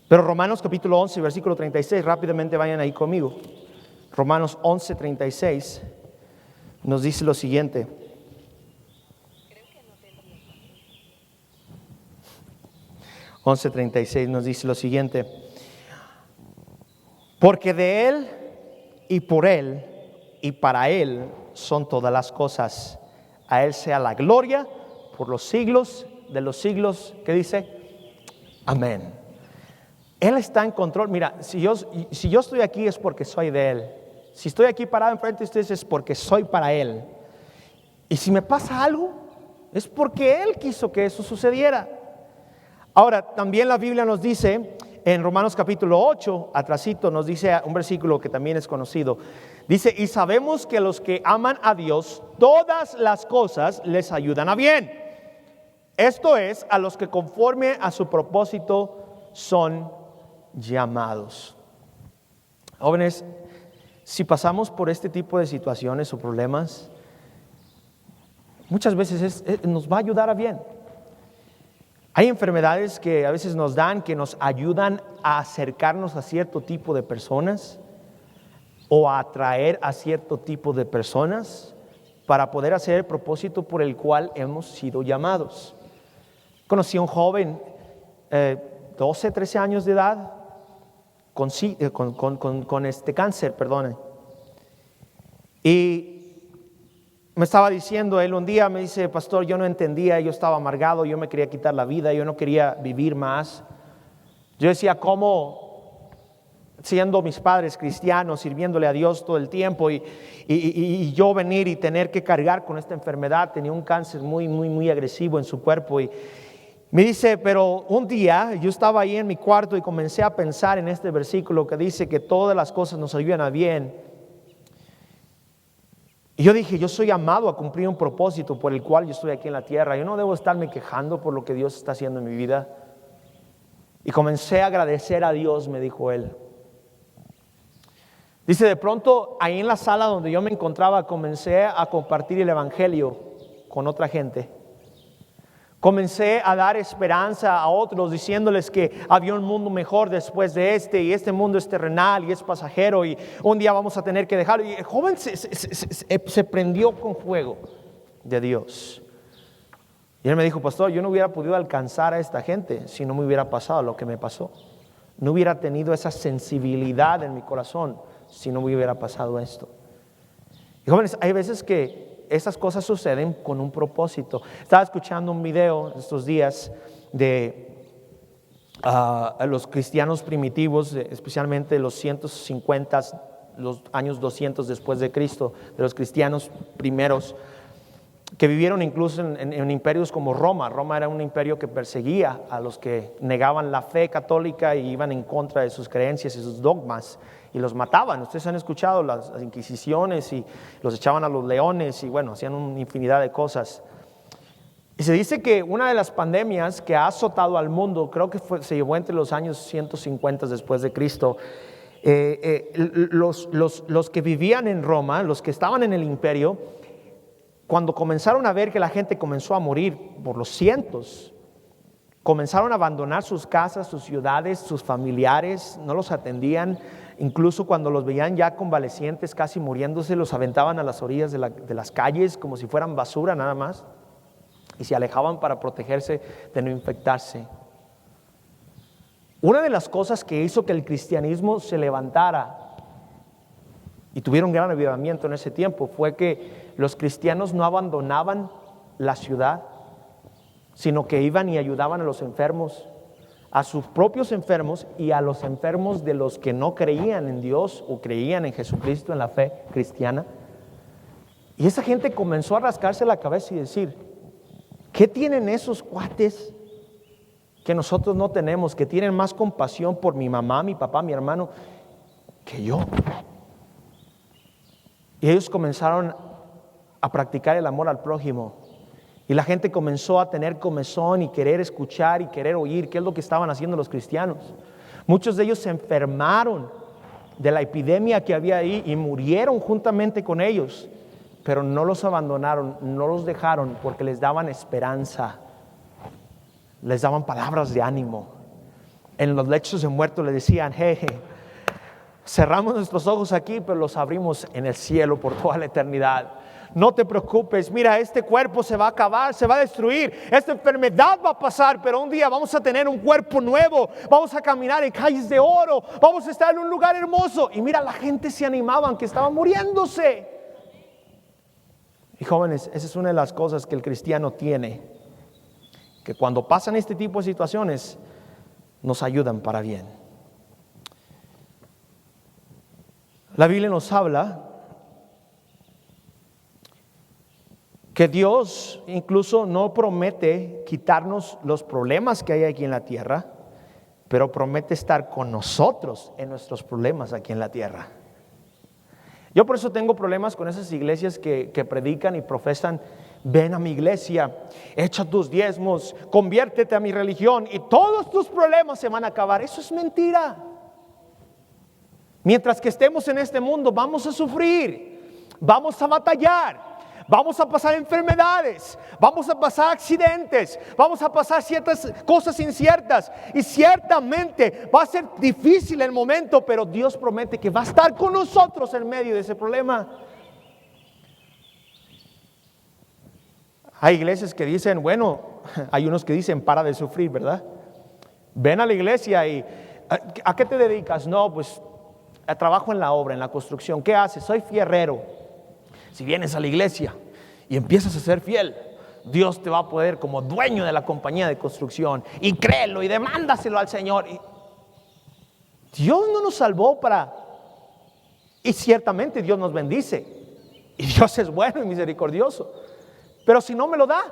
Pero Romanos capítulo 11, versículo 36, rápidamente vayan ahí conmigo. Romanos 11:36 nos dice lo siguiente. Creo que no te entiendo. 11:36 nos dice lo siguiente: porque de Él y por Él y para Él son todas las cosas. A Él sea la gloria por los siglos de los siglos. ¿Qué dice? Amén. Él está en control. Mira, si yo estoy aquí es porque soy de Él. Si estoy aquí parado enfrente de ustedes es porque soy para Él. Y si me pasa algo, es porque Él quiso que eso sucediera. Ahora, también la Biblia nos dice, en Romanos capítulo 8, atrasito, nos dice un versículo que también es conocido. Dice: y sabemos que los que aman a Dios, todas las cosas les ayudan a bien. Esto es, a los que conforme a su propósito son llamados. Jóvenes, si pasamos por este tipo de situaciones o problemas, muchas veces nos va a ayudar a bien. Hay enfermedades que a veces nos dan, que nos ayudan a acercarnos a cierto tipo de personas o a atraer a cierto tipo de personas para poder hacer el propósito por el cual hemos sido llamados. Conocí a un joven, 12, 13 años de edad, con cáncer, perdone. Y me estaba diciendo él un día, me dice: pastor, yo no entendía, yo estaba amargado, yo me quería quitar la vida, yo no quería vivir más. Yo decía, ¿cómo siendo mis padres cristianos, sirviéndole a Dios todo el tiempo y yo venir y tener que cargar con esta enfermedad? Tenía un cáncer muy agresivo en su cuerpo y me dice, pero un día yo estaba ahí en mi cuarto y comencé a pensar en este versículo que dice que todas las cosas nos ayudan a bien. Y yo dije, yo soy llamado a cumplir un propósito por el cual yo estoy aquí en la tierra. Yo no debo estarme quejando por lo que Dios está haciendo en mi vida. Y comencé a agradecer a Dios, me dijo él. Dice, de pronto ahí en la sala donde yo me encontraba, comencé a compartir el evangelio con otra gente. Comencé a dar esperanza a otros diciéndoles que había un mundo mejor después de y este mundo es terrenal y es pasajero y un día vamos a tener que dejarlo. Y el joven se prendió con fuego de Dios. Y él me dijo, pastor, yo no hubiera podido alcanzar a esta gente si no me hubiera pasado lo que me pasó. No hubiera tenido esa sensibilidad en mi corazón si no me hubiera pasado esto. Y jóvenes, hay veces que esas cosas suceden con un propósito. Estaba escuchando un video estos días de los cristianos primitivos, especialmente los 150, los años 200 después de Cristo, de los cristianos primeros, que vivieron incluso en imperios como Roma. Roma era un imperio que perseguía a los que negaban la fe católica y iban en contra de sus creencias y sus dogmas, y los mataban. Ustedes han escuchado las inquisiciones y los echaban a los leones y bueno, hacían una infinidad de cosas. Y se dice que una de las pandemias que ha azotado al mundo, creo que se llevó entre los años 150 después de Cristo, los que vivían en Roma, los que estaban en el imperio, cuando comenzaron a ver que la gente comenzó a morir por los cientos, comenzaron a abandonar sus casas, sus ciudades, sus familiares, no los atendían. Incluso cuando los veían ya convalecientes, casi muriéndose, los aventaban a las orillas de las calles como si fueran basura nada más, y se alejaban para protegerse de no infectarse. Una de las cosas que hizo que el cristianismo se levantara y tuviera un gran avivamiento en ese tiempo fue que los cristianos no abandonaban la ciudad, sino que iban y ayudaban a los enfermos, a sus propios enfermos y a los enfermos de los que no creían en Dios o creían en Jesucristo, en la fe cristiana. Y esa gente comenzó a rascarse la cabeza y decir, ¿qué tienen esos cuates que nosotros no tenemos, que tienen más compasión por mi mamá, mi papá, mi hermano que yo? Y ellos comenzaron a practicar el amor al prójimo. Y la gente comenzó a tener comezón y querer escuchar y querer oír qué es lo que estaban haciendo los cristianos. Muchos de ellos se enfermaron de la epidemia que había ahí y murieron juntamente con ellos, pero no los abandonaron, no los dejaron, porque les daban esperanza, les daban palabras de ánimo. En los lechos de muertos les decían, cerramos nuestros ojos aquí, pero los abrimos en el cielo por toda la eternidad. No te preocupes, mira, este cuerpo se va a acabar, se va a destruir, esta enfermedad va a pasar, pero un día vamos a tener un cuerpo nuevo, vamos a caminar en calles de oro, vamos a estar en un lugar hermoso. Y mira, la gente se animaba, que estaba muriéndose. Y jóvenes, esa es una de las cosas que el cristiano tiene, que cuando pasan este tipo de situaciones, nos ayudan para bien. La Biblia nos habla que Dios incluso no promete quitarnos los problemas que hay aquí en la tierra, pero promete estar con nosotros en nuestros problemas aquí en la tierra. Yo por eso tengo problemas con esas iglesias que predican y profesan, ven a mi iglesia, echa tus diezmos, conviértete a mi religión y todos tus problemas se van a acabar. Eso es mentira. Mientras que estemos en este mundo vamos a sufrir, vamos a batallar, vamos a pasar enfermedades, vamos a pasar accidentes, vamos a pasar ciertas cosas inciertas y ciertamente va a ser difícil el momento, pero Dios promete que va a estar con nosotros en medio de ese problema. Hay iglesias que dicen, bueno, hay unos que dicen para de sufrir, ¿verdad? Ven a la iglesia y ¿a qué te dedicas? No, pues trabajo en la obra, en la construcción. ¿Qué haces? Soy fierrero. Si vienes a la iglesia y empiezas a ser fiel, Dios te va a poner como dueño de la compañía de construcción, y créelo y demándaselo al Señor. Dios no nos salvó para... Y ciertamente Dios nos bendice. Y Dios es bueno y misericordioso. Pero si no me lo da,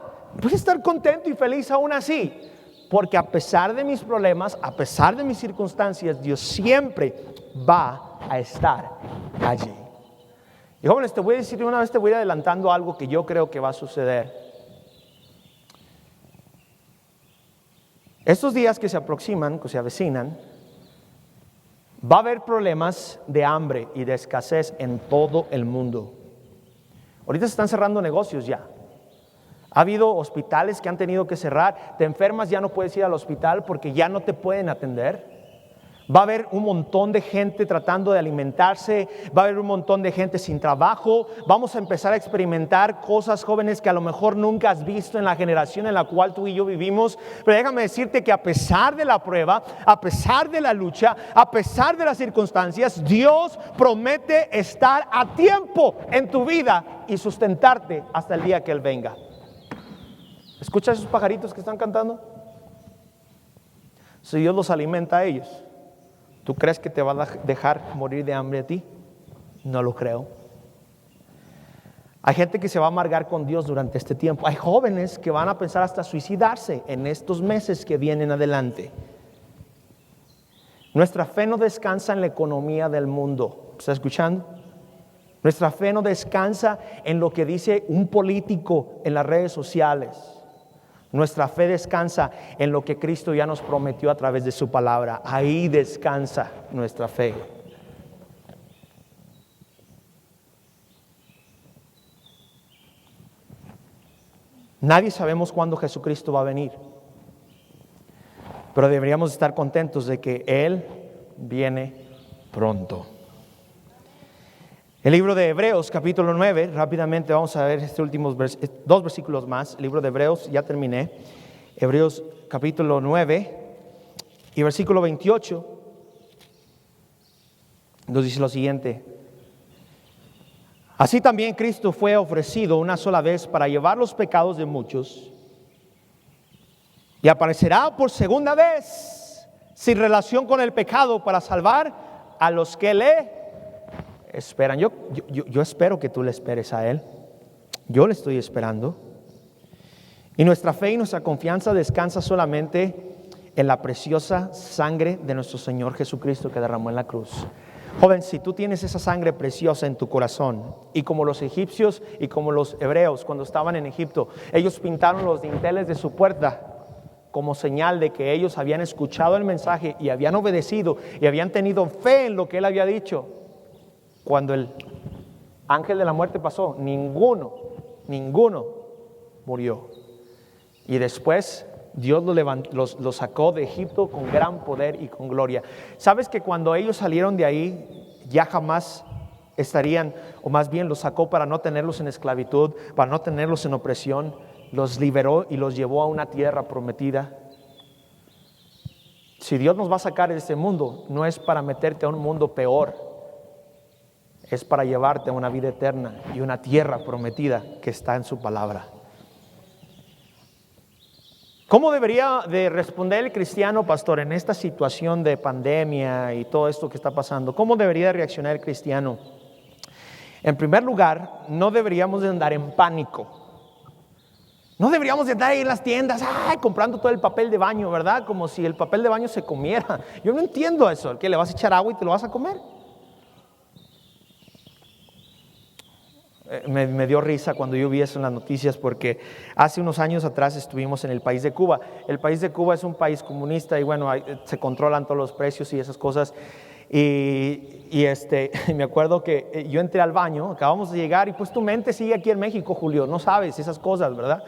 voy a estar contento y feliz aún así. Porque a pesar de mis problemas, a pesar de mis circunstancias, Dios siempre va a estar allí. Y jóvenes, te voy a decir una vez, te voy adelantando algo que yo creo que va a suceder. Estos días que se aproximan, que se avecinan, va a haber problemas de hambre y de escasez en todo el mundo. Ahorita se están cerrando negocios ya. Ha habido hospitales que han tenido que cerrar. Te enfermas, ya no puedes ir al hospital porque ya no te pueden atender. Va a haber un montón de gente tratando de alimentarse. Va a haber un montón de gente sin trabajo. Vamos a empezar a experimentar cosas, jóvenes, que a lo mejor nunca has visto en la generación en la cual tú y yo vivimos. Pero déjame decirte que a pesar de la prueba, a pesar de la lucha, a pesar de las circunstancias, Dios promete estar a tiempo en tu vida y sustentarte hasta el día que Él venga. ¿Escuchas esos pajaritos que están cantando? Si Dios los alimenta a ellos, ¿tú crees que te va a dejar morir de hambre a ti? No lo creo. Hay gente que se va a amargar con Dios durante este tiempo. Hay jóvenes que van a pensar hasta suicidarse en estos meses que vienen adelante. Nuestra fe no descansa en la economía del mundo. ¿Está escuchando? Nuestra fe no descansa en lo que dice un político en las redes sociales. Nuestra fe descansa en lo que Cristo ya nos prometió a través de su palabra. Ahí descansa nuestra fe. Nadie sabemos cuándo Jesucristo va a venir, pero deberíamos estar contentos de que Él viene pronto. El libro de Hebreos, capítulo 9, rápidamente vamos a ver estos últimos dos versículos más. El libro de Hebreos, ya terminé. Hebreos, capítulo 9 y versículo 28, nos dice lo siguiente: así también Cristo fue ofrecido una sola vez para llevar los pecados de muchos, y aparecerá por segunda vez sin relación con el pecado para salvar a los que le esperan. Yo espero que tú le esperes a Él. Yo le estoy esperando. Y nuestra fe y nuestra confianza descansa solamente en la preciosa sangre de nuestro Señor Jesucristo que derramó en la cruz. Joven, si tú tienes esa sangre preciosa en tu corazón, y como los egipcios y como los hebreos cuando estaban en Egipto, ellos pintaron los dinteles de su puerta como señal de que ellos habían escuchado el mensaje y habían obedecido y habían tenido fe en lo que Él había dicho. Cuando el ángel de la muerte pasó, ninguno murió. Y después Dios los sacó de Egipto con gran poder y con gloria. ¿Sabes que cuando ellos salieron de ahí, ya jamás estarían, o más bien los sacó para no tenerlos en esclavitud, para no tenerlos en opresión? Los liberó y los llevó a una tierra prometida. Si Dios nos va a sacar de este mundo, no es para meterte a un mundo peor, es para llevarte a una vida eterna y una tierra prometida que está en su palabra. ¿Cómo debería de responder el cristiano, pastor, en esta situación de pandemia y todo esto que está pasando? ¿Cómo debería reaccionar el cristiano? En primer lugar, no deberíamos de andar en pánico. No deberíamos de andar ahí en las tiendas, comprando todo el papel de baño, ¿verdad? Como si el papel de baño se comiera. Yo no entiendo eso. ¿Qué, le vas a echar agua y te lo vas a comer? Me dio risa cuando yo vi eso en las noticias, porque hace unos años atrás estuvimos en el país de Cuba. El país de Cuba es un país comunista y bueno, se controlan todos los precios y esas cosas. Y me acuerdo que yo entré al baño, acabamos de llegar y pues tu mente sigue aquí en México, Julio, no sabes esas cosas, ¿verdad?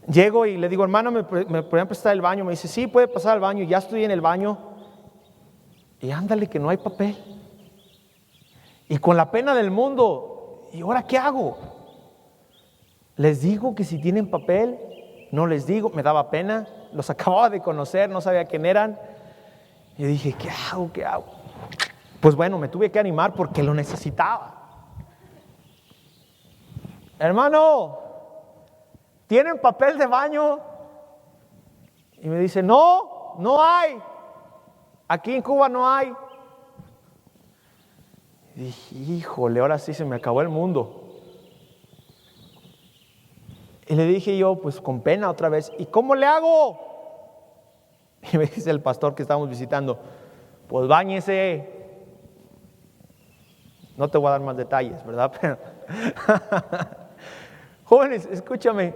Llego y le digo, hermano, ¿me podrían prestar el baño? Me dice, sí, puede pasar al baño. Ya estoy en el baño y ándale que no hay papel. Y con la pena del mundo, ¿y ahora qué hago? Les digo que si tienen papel, no les digo, me daba pena, los acababa de conocer, no sabía quién eran. Y dije, ¿qué hago? ¿Qué hago? Pues bueno, me tuve que animar porque lo necesitaba. Hermano, ¿tienen papel de baño? Y me dice, no hay. Aquí en Cuba no hay. Y dije, híjole, ahora sí se me acabó el mundo. Y le dije yo, pues con pena otra vez, ¿y cómo le hago? Y me dice el pastor que estábamos visitando, pues báñese. No te voy a dar más detalles, ¿verdad? Pero jóvenes, escúchame,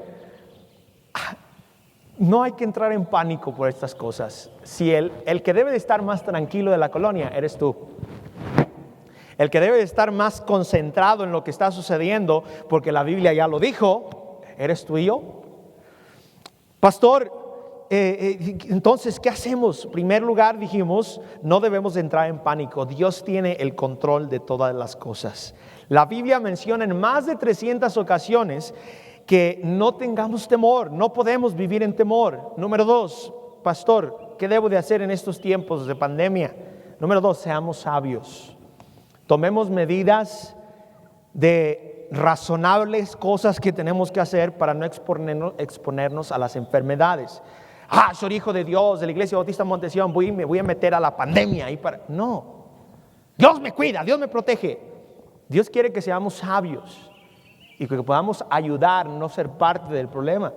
no hay que entrar en pánico por estas cosas. Si el que debe de estar más tranquilo de la colonia eres tú. El que debe de estar más concentrado en lo que está sucediendo, porque la Biblia ya lo dijo, eres tú y yo. Pastor, entonces, ¿qué hacemos? En primer lugar, dijimos, no debemos de entrar en pánico. Dios tiene el control de todas las cosas. La Biblia menciona en más de 300 ocasiones que no tengamos temor, no podemos vivir en temor. Número 2, pastor, ¿qué debo de hacer en estos tiempos de pandemia? Número 2, seamos sabios. Tomemos medidas de razonables cosas que tenemos que hacer para no exponernos a las enfermedades. Soy hijo de Dios, de la Iglesia Bautista Montesión, me voy a meter a la pandemia. No, Dios me cuida, Dios me protege. Dios quiere que seamos sabios y que podamos ayudar, no ser parte del problema.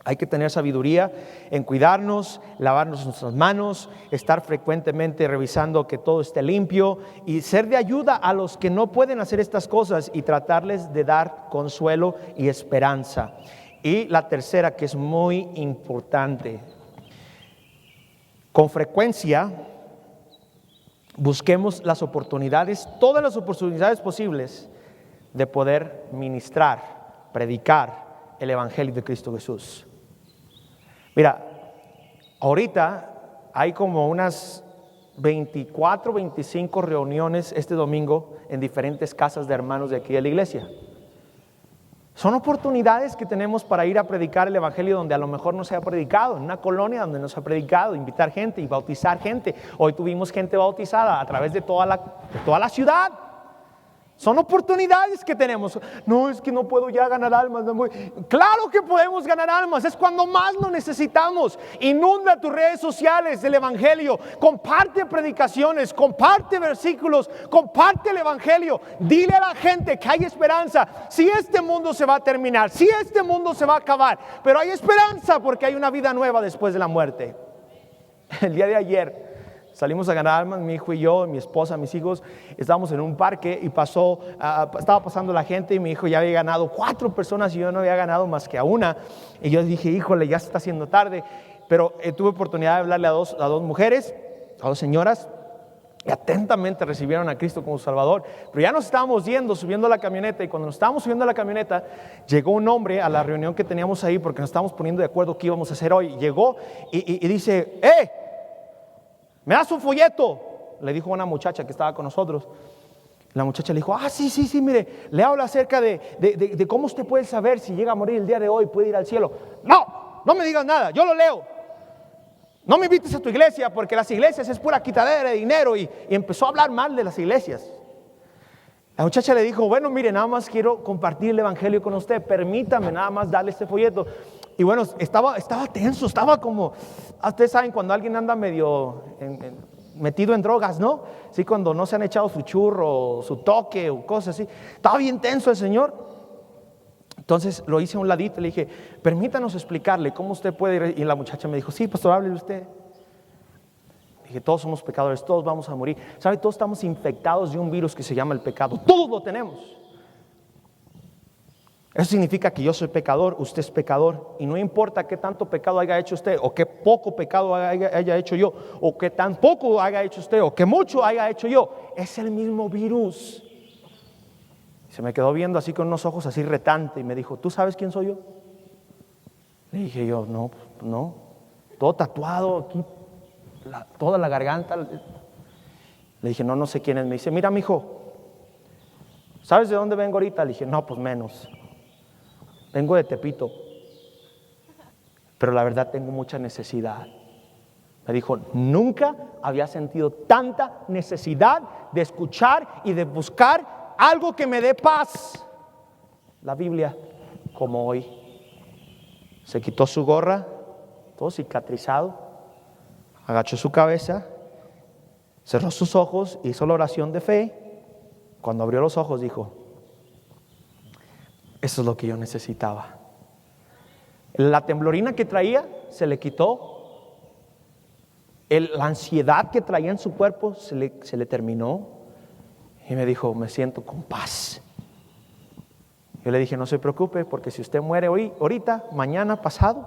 Hay que tener sabiduría en cuidarnos, lavarnos nuestras manos, estar frecuentemente revisando que todo esté limpio y ser de ayuda a los que no pueden hacer estas cosas y tratarles de dar consuelo y esperanza. Y la tercera, que es muy importante, con frecuencia busquemos las oportunidades, todas las oportunidades posibles de poder ministrar, predicar el Evangelio de Cristo Jesús. Mira, ahorita hay como unas 24, 25 reuniones este domingo en diferentes casas de hermanos de aquí de la iglesia. Son oportunidades que tenemos para ir a predicar el Evangelio donde a lo mejor no se ha predicado, en una colonia donde no se ha predicado, invitar gente y bautizar gente. Hoy tuvimos gente bautizada a través de toda la ciudad. Son oportunidades que tenemos. No, es que no puedo ya ganar almas. Claro que podemos ganar almas. Es cuando más lo necesitamos. Inunda tus redes sociales del Evangelio. Comparte predicaciones, comparte versículos, comparte el Evangelio. Dile a la gente que hay esperanza. Si este mundo se va a terminar, si este mundo se va a acabar, pero hay esperanza porque hay una vida nueva después de la muerte. El día de ayer salimos a ganar almas, mi hijo y yo, mi esposa, mis hijos. Estábamos en un parque y estaba pasando la gente y mi hijo ya había ganado 4 personas y yo no había ganado más que a una. Y yo dije, híjole, ya se está haciendo tarde. Pero tuve oportunidad de hablarle a dos mujeres, a 2 señoras, y atentamente recibieron a Cristo como Salvador. Pero ya nos estábamos yendo, subiendo a la camioneta, y cuando nos estábamos subiendo a la camioneta, llegó un hombre a la reunión que teníamos ahí, porque nos estábamos poniendo de acuerdo qué íbamos a hacer hoy. Llegó y dice, ¿me das un folleto? Le dijo a una muchacha que estaba con nosotros. La muchacha le dijo, sí, mire, le habla acerca de cómo usted puede saber si llega a morir el día de hoy, puede ir al cielo. No me digas nada, yo lo leo. No me invites a tu iglesia porque las iglesias es pura quitadera de dinero. Y empezó a hablar mal de las iglesias. La muchacha le dijo, bueno, mire, nada más quiero compartir el Evangelio con usted, permítame nada más darle este folleto. Y bueno, estaba tenso, estaba como, ustedes saben cuando alguien anda medio metido en drogas, ¿no? Sí, cuando no se han echado su churro, su toque o cosas así. Estaba bien tenso el señor. Entonces lo hice a un ladito y le dije, permítanos explicarle cómo usted puede ir. Y la muchacha me dijo, sí, pastor, háblele usted. Dije, todos somos pecadores, todos vamos a morir. ¿Sabe? Todos estamos infectados de un virus que se llama el pecado. Todos lo tenemos. Eso significa que yo soy pecador, usted es pecador. Y no importa qué tanto pecado haya hecho usted, o qué poco pecado haya hecho yo, o qué tan poco haya hecho usted, o qué mucho haya hecho yo. Es el mismo virus. Se me quedó viendo así con unos ojos así retante y me dijo, ¿tú sabes quién soy yo? Le dije yo, no, todo tatuado aquí, toda la garganta. Le dije, no sé quién es. Me dice, mira, mijo, ¿sabes de dónde vengo ahorita? Le dije, no, pues menos. Vengo de Tepito, pero la verdad tengo mucha necesidad. Me dijo, nunca había sentido tanta necesidad de escuchar y de buscar algo que me dé paz. La Biblia, como hoy. Se quitó su gorra, todo cicatrizado, agachó su cabeza Cerró sus ojos, hizo la oración de fe. Cuando abrió los ojos dijo, eso es lo que yo necesitaba. La temblorina que traía se le quitó. La ansiedad que traía en su cuerpo se le terminó. Y me dijo, me siento con paz. Yo le dije, no se preocupe, porque si usted muere hoy, ahorita, mañana, pasado,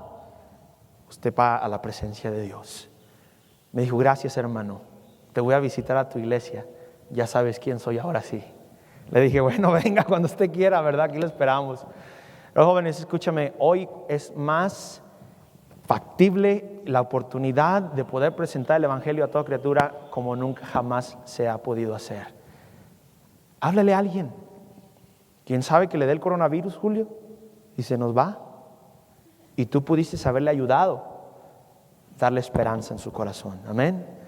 usted va a la presencia de Dios. Me dijo, gracias hermano, te voy a visitar a tu iglesia, ya sabes quién soy ahora sí. Le dije, bueno, venga cuando usted quiera, ¿verdad? Aquí lo esperamos. Pero jóvenes, escúchame, hoy es más factible la oportunidad de poder presentar el evangelio a toda criatura como nunca jamás se ha podido hacer. Háblale a alguien. ¿Quién sabe que le dé el coronavirus, Julio? Y se nos va. Y tú pudiste haberle ayudado, darle esperanza en su corazón. Amén.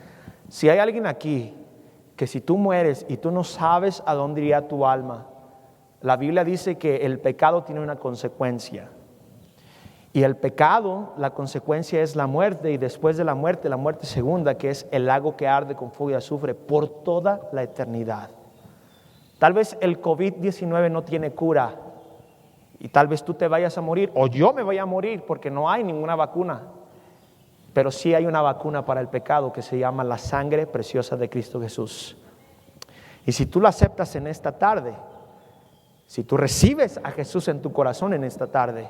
Si hay alguien aquí que si tú mueres y tú no sabes a dónde iría tu alma, la Biblia dice que el pecado tiene una consecuencia. Y el pecado, la consecuencia es la muerte, y después de la muerte segunda, que es el lago que arde con fuego y azufre por toda la eternidad. Tal vez el COVID-19 no tiene cura y tal vez tú te vayas a morir o yo me vaya a morir porque no hay ninguna vacuna. Pero sí hay una vacuna para el pecado que se llama la sangre preciosa de Cristo Jesús. Y si tú la aceptas en esta tarde, si tú recibes a Jesús en tu corazón en esta tarde,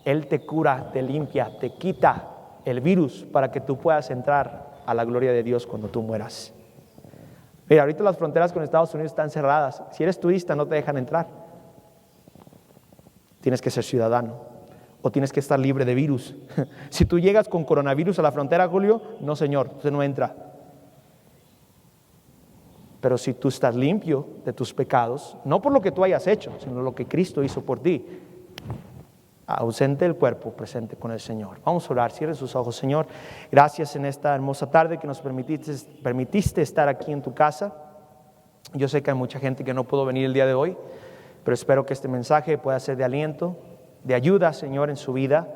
Él te cura, te limpia, te quita el virus para que tú puedas entrar a la gloria de Dios cuando tú mueras. Mira, ahorita las fronteras con Estados Unidos están cerradas. Si eres turista no te dejan entrar. Tienes que ser ciudadano o tienes que estar libre de virus. Si tú llegas con coronavirus a la frontera, Julio, no señor, usted no entra. Pero si tú estás limpio de tus pecados, no por lo que tú hayas hecho, sino lo que Cristo hizo por ti, ausente del cuerpo, presente con el Señor. Vamos a orar, cierre sus ojos. Señor, gracias en esta hermosa tarde que nos permitiste estar aquí en tu casa. Yo sé que hay mucha gente que no pudo venir el día de hoy, pero espero que este mensaje pueda ser de aliento, de ayuda, Señor, en su vida.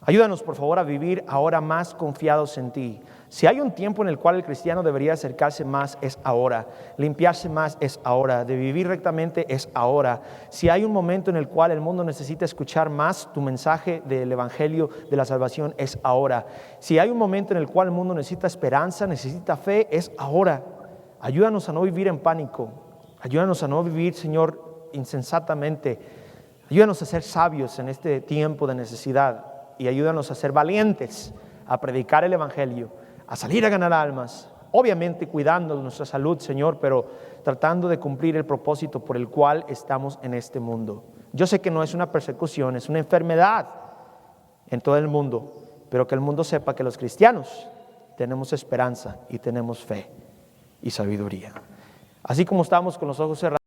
Ayúdanos, por favor, a vivir ahora más confiados en ti. Si hay un tiempo en el cual el cristiano debería acercarse más, es ahora. Limpiarse más, es ahora. De vivir rectamente, es ahora. Si hay un momento en el cual el mundo necesita escuchar más tu mensaje del evangelio de la salvación, es ahora. Si hay un momento en el cual el mundo necesita esperanza, necesita fe, es ahora. Ayúdanos a no vivir en pánico. Ayúdanos a no vivir, Señor, insensatamente. Ayúdanos a ser sabios en este tiempo de necesidad. Y ayúdanos a ser valientes, a predicar el evangelio, a salir a ganar almas, obviamente cuidando de nuestra salud, Señor, pero tratando de cumplir el propósito por el cual estamos en este mundo. Yo sé que no es una persecución, es una enfermedad en todo el mundo, pero que el mundo sepa que los cristianos tenemos esperanza y tenemos fe y sabiduría. Así como estamos con los ojos cerrados.